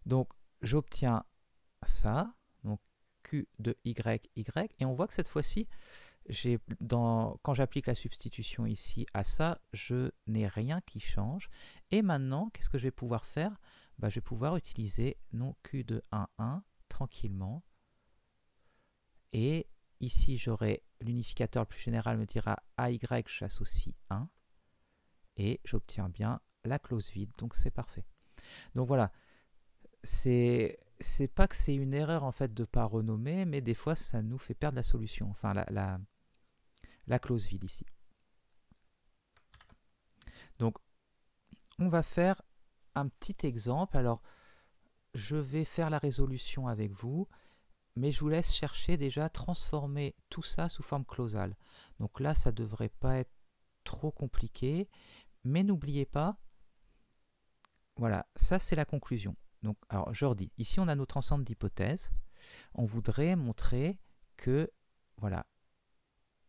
Donc j'obtiens ça. Donc q de y, y. Et on voit que cette fois-ci, quand j'applique la substitution ici à ça, je n'ai rien qui change. Et maintenant, qu'est-ce que je vais pouvoir faire? Je vais pouvoir utiliser non q de 1, 1 tranquillement. Et ici, j'aurai l'unificateur le plus général me dira à y, j'associe 1. Et j'obtiens bien la clause vide, donc c'est parfait. Donc voilà, c'est pas que c'est une erreur en fait de ne pas renommer, mais des fois ça nous fait perdre la solution, enfin la clause vide ici. Donc, on va faire un petit exemple. Alors, je vais faire la résolution avec vous, mais je vous laisse chercher déjà transformer tout ça sous forme clausale. Donc là, ça ne devrait pas être trop compliqué, mais n'oubliez pas, voilà, ça c'est la conclusion. Donc, alors je redis, ici on a notre ensemble d'hypothèses. On voudrait montrer que, voilà,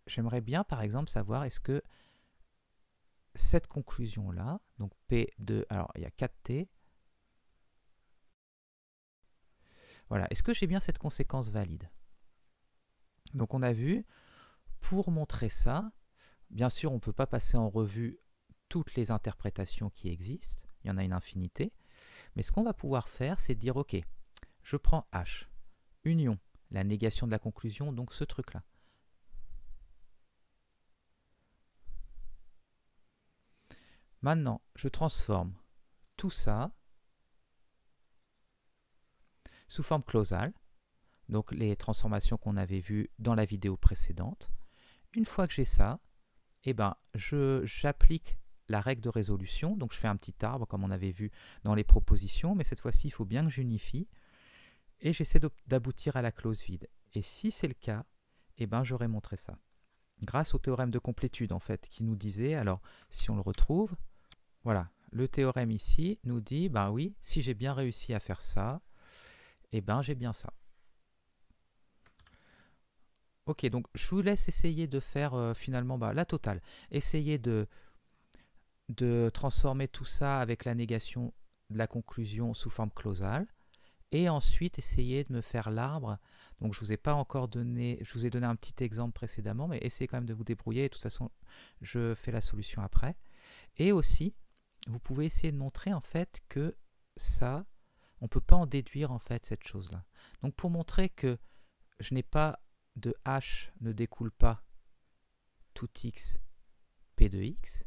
j'aimerais bien par exemple savoir est-ce que cette conclusion-là, donc P de, alors il y a 4T, voilà, est-ce que j'ai bien cette conséquence valide? Donc on a vu, pour montrer ça, bien sûr on ne peut pas passer en revue toutes les interprétations qui existent, il y en a une infinité, mais ce qu'on va pouvoir faire, c'est dire, ok, je prends H, union, la négation de la conclusion, donc ce truc-là. Maintenant, je transforme tout ça sous forme clausale, donc les transformations qu'on avait vues dans la vidéo précédente. Une fois que j'ai ça, eh ben, j'applique la règle de résolution, donc je fais un petit arbre comme on avait vu dans les propositions, mais cette fois-ci, il faut bien que j'unifie, et j'essaie d'aboutir à la clause vide. Et si c'est le cas, eh ben, j'aurais montré ça. Grâce au théorème de complétude, en fait, qui nous disait, alors, si on le retrouve, voilà, le théorème ici nous dit, ben oui, si j'ai bien réussi à faire ça, eh ben, j'ai bien ça. Ok, donc je vous laisse essayer de faire finalement la totale. Essayez de transformer tout ça avec la négation de la conclusion sous forme clausale. Et ensuite, essayez de me faire l'arbre. Donc, je ne vous ai pas encore donné, je vous ai donné un petit exemple précédemment, mais essayez quand même de vous débrouiller. Et de toute façon, je fais la solution après. Et aussi, vous pouvez essayer de montrer en fait que ça, on ne peut pas en déduire en fait cette chose-là. Donc, pour montrer que je n'ai pas de h ne découle pas tout x p de x,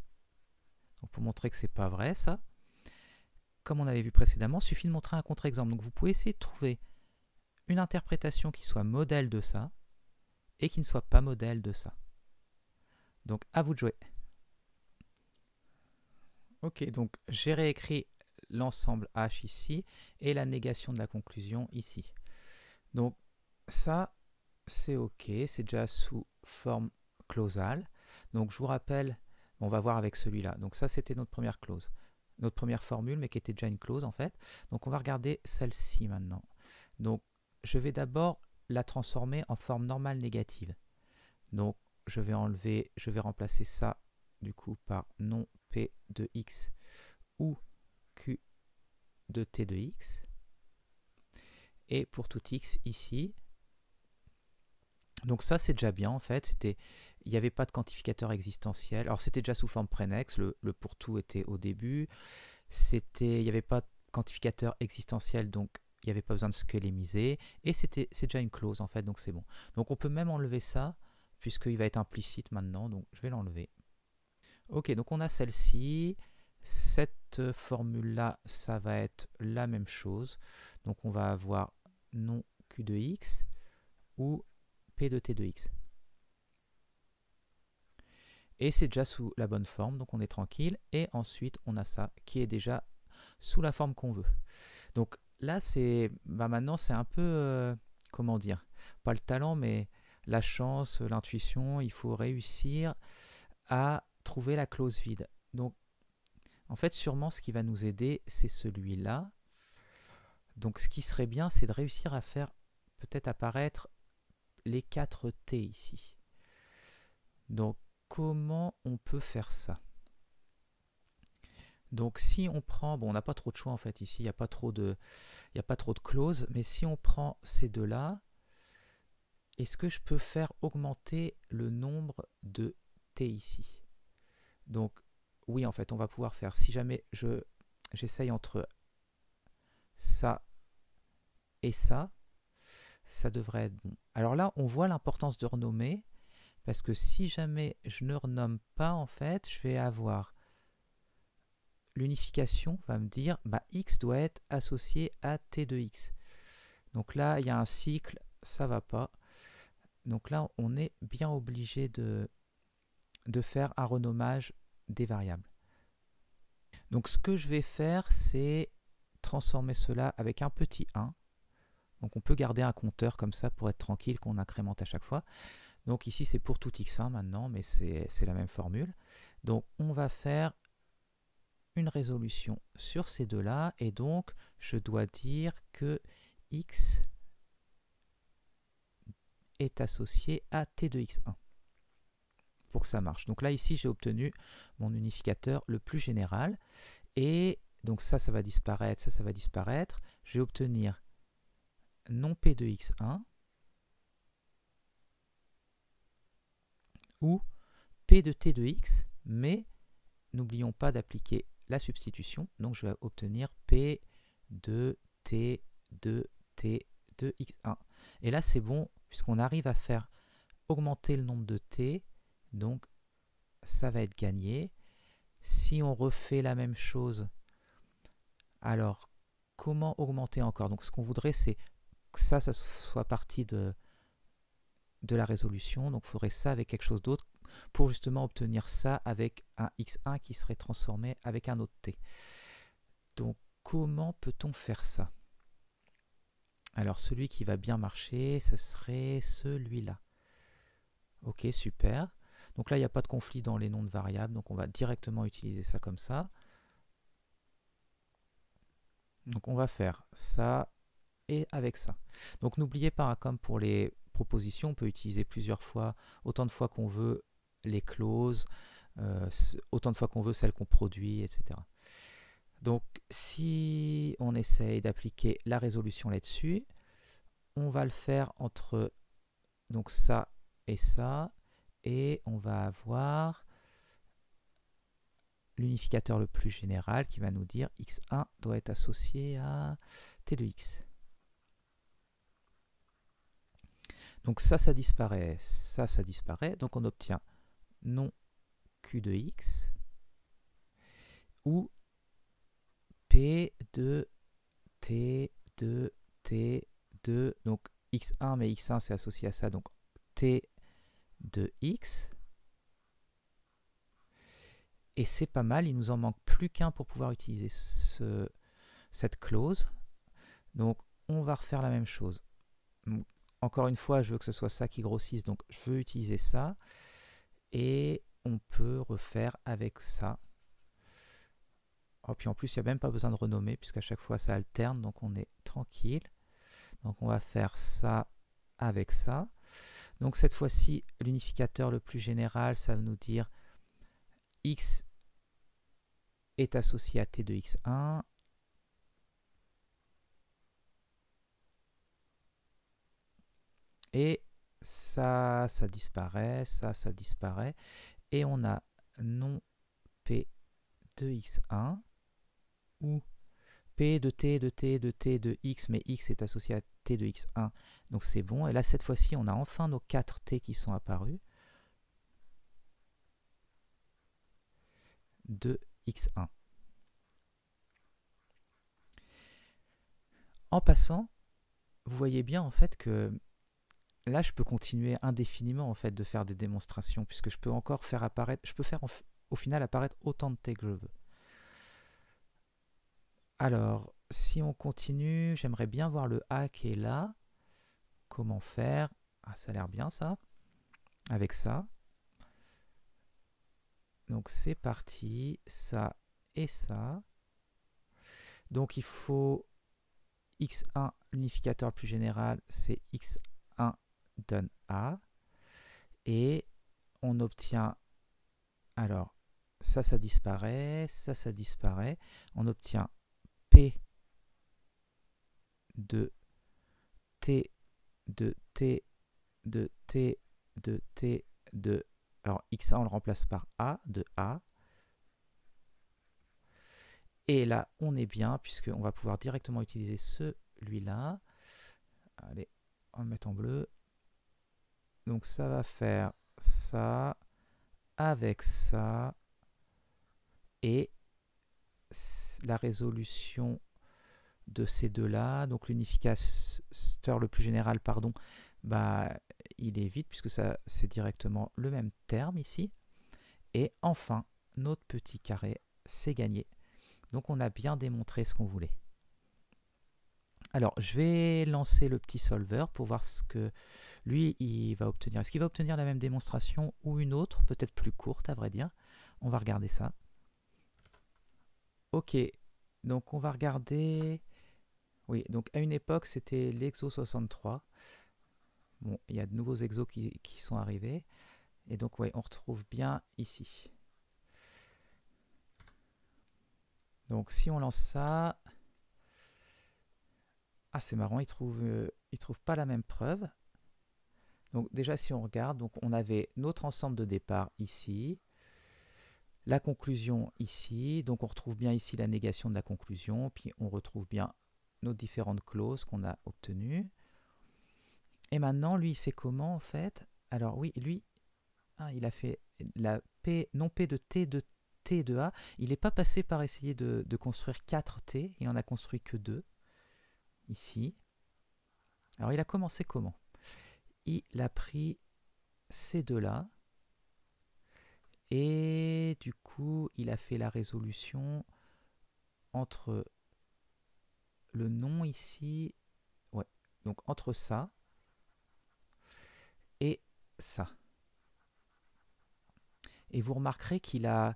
donc pour montrer que c'est pas vrai ça, comme on avait vu précédemment, il suffit de montrer un contre-exemple. Donc vous pouvez essayer de trouver une interprétation qui soit modèle de ça et qui ne soit pas modèle de ça. Donc à vous de jouer. Ok, donc j'ai réécrit l'ensemble H ici et la négation de la conclusion ici. Donc ça, c'est ok, c'est déjà sous forme clausale. Donc je vous rappelle, on va voir avec celui-là. Donc ça, c'était notre première clause, notre première formule, mais qui était déjà une clause en fait. Donc on va regarder celle-ci maintenant. Donc je vais d'abord la transformer en forme normale négative. Donc je vais remplacer ça du coup par non P de x ou Q de T de x. Et pour tout x ici, donc ça c'est déjà bien en fait, il n'y avait pas de quantificateur existentiel. Alors c'était déjà sous forme prénex, le pour tout était au début, il n'y avait pas de quantificateur existentiel, donc il n'y avait pas besoin de scalémiser, et c'est déjà une clause en fait, donc c'est bon. Donc on peut même enlever ça, puisqu'il va être implicite maintenant, donc je vais l'enlever. Ok, donc on a celle-ci, cette formule-là, ça va être la même chose, donc on va avoir non Q de x ou P de T de x. Et c'est déjà sous la bonne forme, donc on est tranquille, et ensuite on a ça qui est déjà sous la forme qu'on veut. Donc là, maintenant c'est un peu, comment dire, pas le talent, mais la chance, l'intuition, il faut réussir à trouver la clause vide. Donc en fait, sûrement ce qui va nous aider, c'est celui-là. Donc ce qui serait bien, c'est de réussir à faire peut-être apparaître les 4 T ici. Donc comment on peut faire ça? Donc si on prend, bon on n'a pas trop de choix en fait ici, il n'y a pas trop de clauses, mais si on prend ces deux-là, est-ce que je peux faire augmenter le nombre de T ici? Donc oui en fait on va pouvoir faire, si jamais j'essaye entre ça et ça, ça devrait être bon. Alors là on voit l'importance de renommer, parce que si jamais je ne renomme pas en fait, je vais avoir l'unification va me dire x doit être associé à t de x. Donc là, il y a un cycle, ça va pas. Donc là, on est bien obligé de de faire un renommage des variables. Donc ce que je vais faire, c'est transformer cela avec un petit 1. Donc on peut garder un compteur comme ça pour être tranquille qu'on incrémente à chaque fois. Donc ici c'est pour tout x1 maintenant, mais c'est la même formule. Donc on va faire une résolution sur ces deux-là, et donc je dois dire que x est associé à t de x1 pour que ça marche. Donc là ici j'ai obtenu mon unificateur le plus général, et donc ça va disparaître, ça va disparaître. Je vais obtenir non p de x1 ou p de t de x, mais n'oublions pas d'appliquer la substitution, donc je vais obtenir p de t de t de x1. Et là c'est bon, puisqu'on arrive à faire augmenter le nombre de t, donc ça va être gagné. Si on refait la même chose, alors comment augmenter encore? Donc ce qu'on voudrait, c'est que ça soit partie de la résolution, donc il faudrait ça avec quelque chose d'autre pour justement obtenir ça avec un x1 qui serait transformé avec un autre t. Donc comment peut-on faire ça? Alors celui qui va bien marcher, ce serait celui-là. Ok, super. Donc là, il n'y a pas de conflit dans les noms de variables, donc on va directement utiliser ça comme ça. Donc on va faire ça et avec ça. Donc n'oubliez pas, comme pour les propositions, on peut utiliser plusieurs fois, autant de fois qu'on veut les clauses, autant de fois qu'on veut celles qu'on produit, etc. Donc si on essaye d'appliquer la résolution là-dessus, on va le faire entre donc ça, et on va avoir l'unificateur le plus général qui va nous dire x1 doit être associé à t de x. Donc ça disparaît, ça disparaît, donc on obtient non q de x ou p de t de t de, donc x1, mais x1 c'est associé à ça, donc t de x. Et c'est pas mal, il nous en manque plus qu'un pour pouvoir utiliser cette clause. Donc on va refaire la même chose. Donc, encore une fois, je veux que ce soit ça qui grossisse, donc je veux utiliser ça. Et on peut refaire avec ça. Oh, puis en plus, il n'y a même pas besoin de renommer, puisqu'à chaque fois ça alterne, donc on est tranquille. Donc on va faire ça avec ça. Donc cette fois-ci, l'unificateur le plus général, ça va nous dire x est associé à t de x1. Et ça disparaît, ça disparaît. Et on a non p de x1 ou p de t de t de t de x, mais x est associé à t de x1. Donc c'est bon. Et là, cette fois-ci, on a enfin nos 4 t qui sont apparus de x1. En passant, vous voyez bien en fait que là, je peux continuer indéfiniment en fait de faire des démonstrations, puisque je peux encore faire apparaître, je peux faire au final apparaître autant de t que je veux. Alors, si on continue, j'aimerais bien voir le A qui est là. Comment faire? Ah, ça a l'air bien ça, avec ça. Donc c'est parti, ça et ça. Donc il faut x1, l'unificateur le plus général, c'est x1 donne A. Et on obtient, alors ça disparaît, ça disparaît. On obtient P de T de T de T de T de... Alors x1 on le remplace par A de A. Et là on est bien puisqu'on va pouvoir directement utiliser celui-là. Allez, on va le mettre en bleu. Donc ça va faire ça avec ça. Et la résolution de ces deux-là, donc l'unificateur le plus général, pardon, bah, il est vide puisque ça c'est directement le même terme ici. Et enfin, notre petit carré, c'est gagné. Donc on a bien démontré ce qu'on voulait. Alors, je vais lancer le petit solver pour voir ce que lui, il va obtenir. Est-ce qu'il va obtenir la même démonstration ou une autre, peut-être plus courte à vrai dire? On va regarder ça. Ok, donc on va regarder... Oui, donc à une époque, c'était l'Exo 63. Bon, il y a de nouveaux exos qui sont arrivés. Et donc, ouais, on retrouve bien ici. Donc, si on lance ça... Ah, c'est marrant, il trouve pas la même preuve. Donc, déjà, si on regarde, donc on avait notre ensemble de départ ici. La conclusion ici. Donc, on retrouve bien ici la négation de la conclusion. Puis, on retrouve bien nos différentes clauses qu'on a obtenues. Et maintenant, lui, il fait comment, en fait? Alors, oui, lui... Ah, il a fait la P, non P de T de A. Il n'est pas passé par essayer de construire 4 T. Il n'en a construit que 2. Ici. Alors, il a commencé comment? Il a pris ces deux-là. Et du coup, il a fait la résolution entre le nom ici. Ouais. Donc, entre ça et ça. Et vous remarquerez qu'il a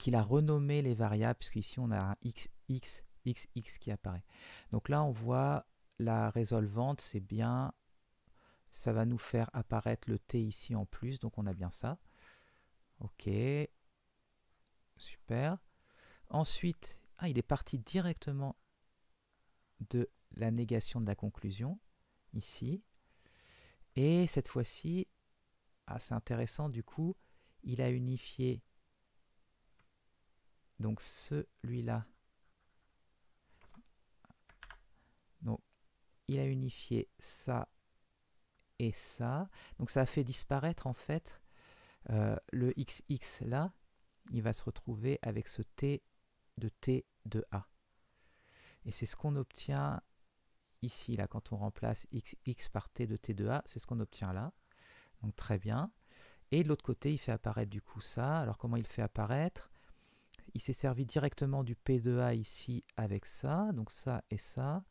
renommé les variables, puisqu'ici on a un x qui apparaît. Donc là, on voit la résolvante, c'est bien, ça va nous faire apparaître le t ici en plus, donc on a bien ça. Ok, super. Ensuite, il est parti directement de la négation de la conclusion, ici. Et cette fois-ci, c'est intéressant, du coup, il a unifié donc celui-là. Donc, il a unifié ça et ça. Donc, ça a fait disparaître, en fait, le XX là. Il va se retrouver avec ce T de A. Et c'est ce qu'on obtient ici, là, quand on remplace XX par T de A. C'est ce qu'on obtient là. Donc, très bien. Et de l'autre côté, il fait apparaître du coup ça. Alors, comment il fait apparaître? Il s'est servi directement du P de A ici avec ça. Donc, ça et ça.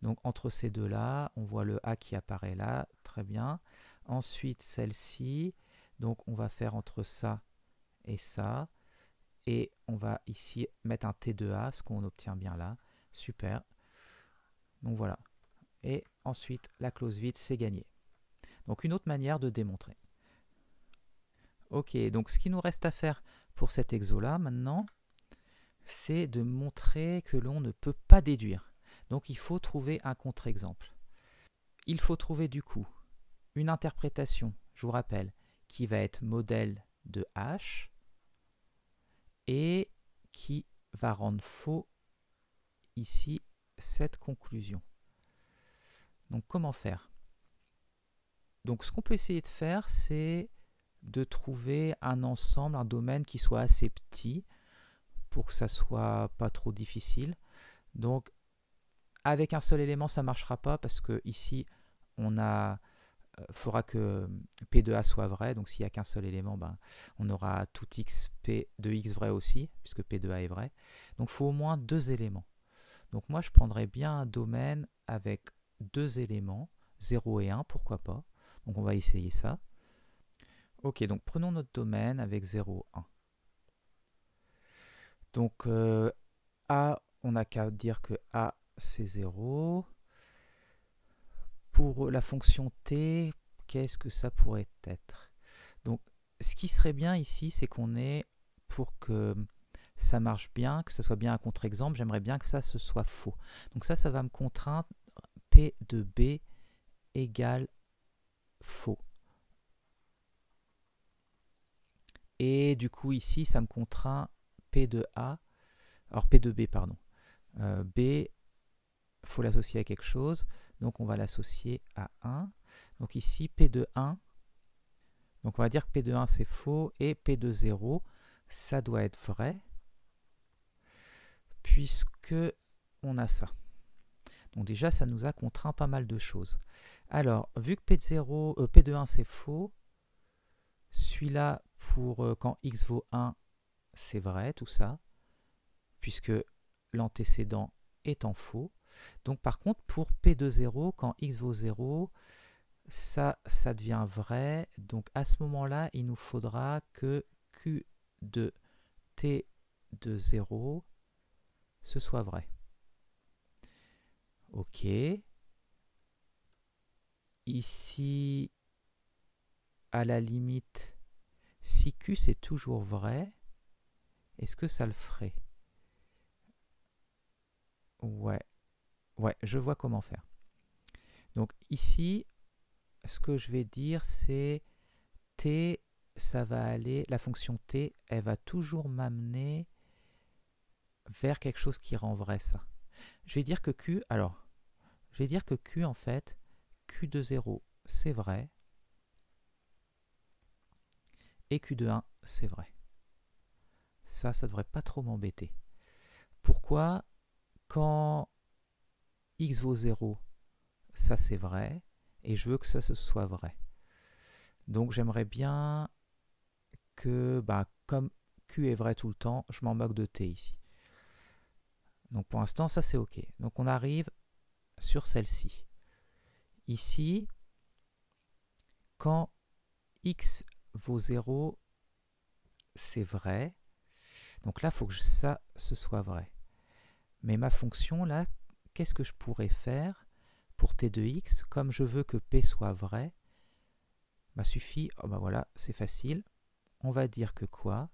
Donc entre ces deux-là, on voit le A qui apparaît là, très bien. Ensuite, celle-ci, donc on va faire entre ça et ça. Et on va ici mettre un T de A, ce qu'on obtient bien là. Super. Donc voilà. Et ensuite, la clause vide, c'est gagné. Donc une autre manière de démontrer. Ok, donc ce qu'il nous reste à faire pour cet exo-là maintenant, c'est de montrer que l'on ne peut pas déduire. Donc il faut trouver un contre-exemple. Il faut trouver du coup une interprétation, je vous rappelle, qui va être modèle de H et qui va rendre faux ici cette conclusion. Donc comment faire? Donc ce qu'on peut essayer de faire, c'est de trouver un ensemble, un domaine qui soit assez petit pour que ça soit pas trop difficile. Donc avec un seul élément, ça ne marchera pas parce que ici, on a faudra que P de A soit vrai. Donc s'il n'y a qu'un seul élément, on aura tout x P de x vrai aussi, puisque P de A est vrai. Donc il faut au moins 2 éléments. Donc moi, je prendrais bien un domaine avec 2 éléments, 0 et 1, pourquoi pas. Donc on va essayer ça. Ok, donc prenons notre domaine avec 0, 1. Donc A, on n'a qu'à dire que A, c'est 0. Pour la fonction t, qu'est-ce que ça pourrait être? Donc, ce qui serait bien ici, c'est qu'on ait, pour que ça marche bien, que ça soit bien un contre-exemple, j'aimerais bien que ça, ce soit faux. Donc ça va me contraindre P de B égale faux. Et du coup, ici, ça me contraint P de A, alors P de B, pardon. B, il faut l'associer à quelque chose, donc on va l'associer à 1. Donc ici, P de 1, donc on va dire que P de 1 c'est faux, et P de 0, ça doit être vrai, puisque on a ça. Donc déjà, ça nous a contraint pas mal de choses. Alors, vu que P de 1 c'est faux, celui-là pour quand x vaut 1, c'est vrai tout ça, puisque l'antécédent étant faux. Donc par contre, pour P de 0, quand x vaut 0, ça devient vrai. Donc à ce moment-là, il nous faudra que Q de T de 0, ce soit vrai. Ok. Ici, à la limite, si Q c'est toujours vrai, est-ce que ça le ferait? Ouais, je vois comment faire. Donc ici, ce que je vais dire, c'est T, ça va aller, la fonction T, elle va toujours m'amener vers quelque chose qui rend vrai ça. Je vais dire que Q, alors, je vais dire que Q, en fait, Q de 0, c'est vrai, et Q de 1, c'est vrai. Ça devrait pas trop m'embêter. Pourquoi? Quand x vaut 0, ça c'est vrai, et je veux que ça ce soit vrai. Donc j'aimerais bien que, comme Q est vrai tout le temps, je m'en moque de T ici. Donc pour l'instant, ça c'est OK. Donc on arrive sur celle-ci. Ici, quand x vaut 0, c'est vrai. Donc là, il faut que ça, ce soit vrai. Mais ma fonction, là, qu'est-ce que je pourrais faire pour t de x? Comme je veux que p soit vrai, suffit, voilà, c'est facile. On va dire que quoi?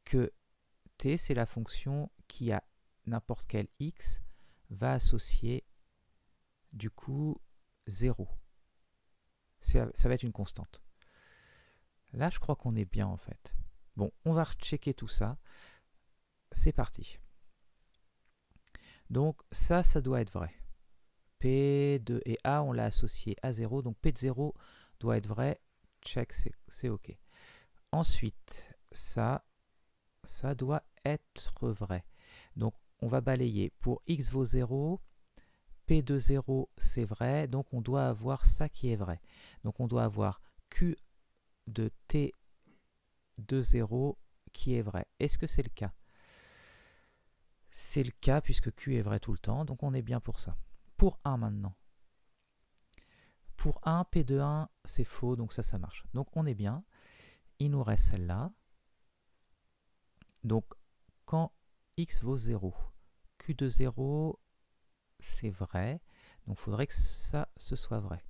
Que t, c'est la fonction qui, à n'importe quel x, va associer, du coup, 0. Ça va être une constante. Là, je crois qu'on est bien, en fait. Bon, on va rechecker tout ça. C'est parti. Donc ça doit être vrai. P de et A, on l'a associé à 0. Donc P de 0 doit être vrai. Check, c'est OK. Ensuite, ça doit être vrai. Donc on va balayer. Pour x vaut 0, P de 0, c'est vrai. Donc on doit avoir ça qui est vrai. Donc on doit avoir Q de T de 0 qui est vrai. Est-ce que c'est le cas? C'est le cas puisque Q est vrai tout le temps. Donc on est bien pour ça. Pour 1 maintenant. Pour 1, P de 1, c'est faux, donc ça marche. Donc on est bien. Il nous reste celle-là. Donc quand x vaut 0, Q de 0, c'est vrai. Donc il faudrait que ça, ce soit vrai.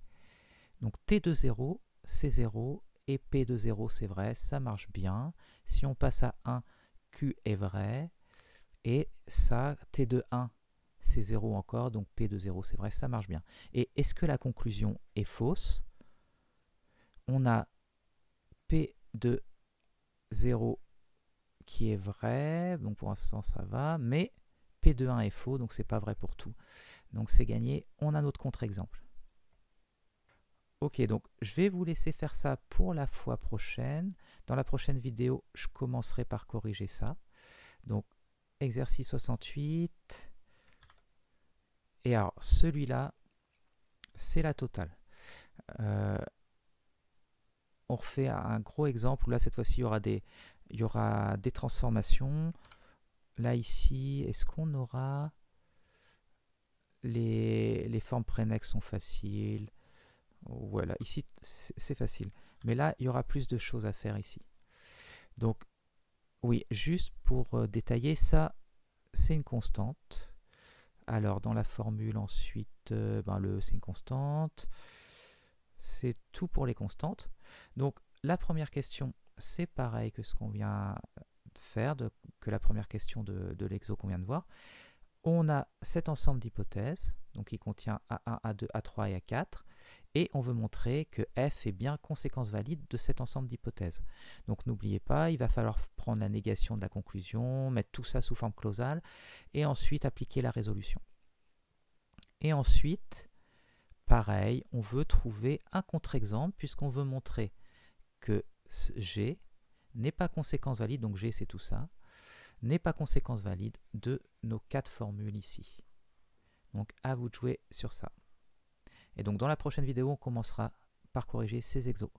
Donc T de 0, c'est 0. Et P de 0, c'est vrai. Ça marche bien. Si on passe à 1, Q est vrai. Et ça, T de 1, c'est 0 encore. Donc P de 0, c'est vrai. Ça marche bien. Et est-ce que la conclusion est fausse? On a P de 0 qui est vrai, donc pour l'instant ça va, mais P de 1 est faux, donc c'est pas vrai pour tout. Donc c'est gagné, on a notre contre-exemple. Ok, donc je vais vous laisser faire ça pour la fois prochaine. Dans la prochaine vidéo, je commencerai par corriger ça. Donc exercice 68. Et alors celui-là, c'est la totale. On refait un gros exemple où là cette fois-ci il y aura des transformations. Là ici, est-ce qu'on aura les formes prénexes sont faciles. Voilà, ici c'est facile. Mais là, il y aura plus de choses à faire ici. Donc, oui, juste pour détailler, ça, c'est une constante. Alors, dans la formule, ensuite, le c'est une constante. C'est tout pour les constantes. Donc, la première question, c'est pareil que ce qu'on vient de faire, que la première question de l'exo qu'on vient de voir. On a cet ensemble d'hypothèses, donc qui contient A1, A2, A3 et A4, et on veut montrer que F est bien conséquence valide de cet ensemble d'hypothèses. Donc n'oubliez pas, il va falloir prendre la négation de la conclusion, mettre tout ça sous forme clausale, et ensuite appliquer la résolution. Et ensuite, pareil, on veut trouver un contre-exemple, puisqu'on veut montrer que G n'est pas conséquence valide, donc G c'est tout ça, n'est pas conséquence valide de nos 4 formules ici. Donc à vous de jouer sur ça. Et donc dans la prochaine vidéo, on commencera par corriger ces exos.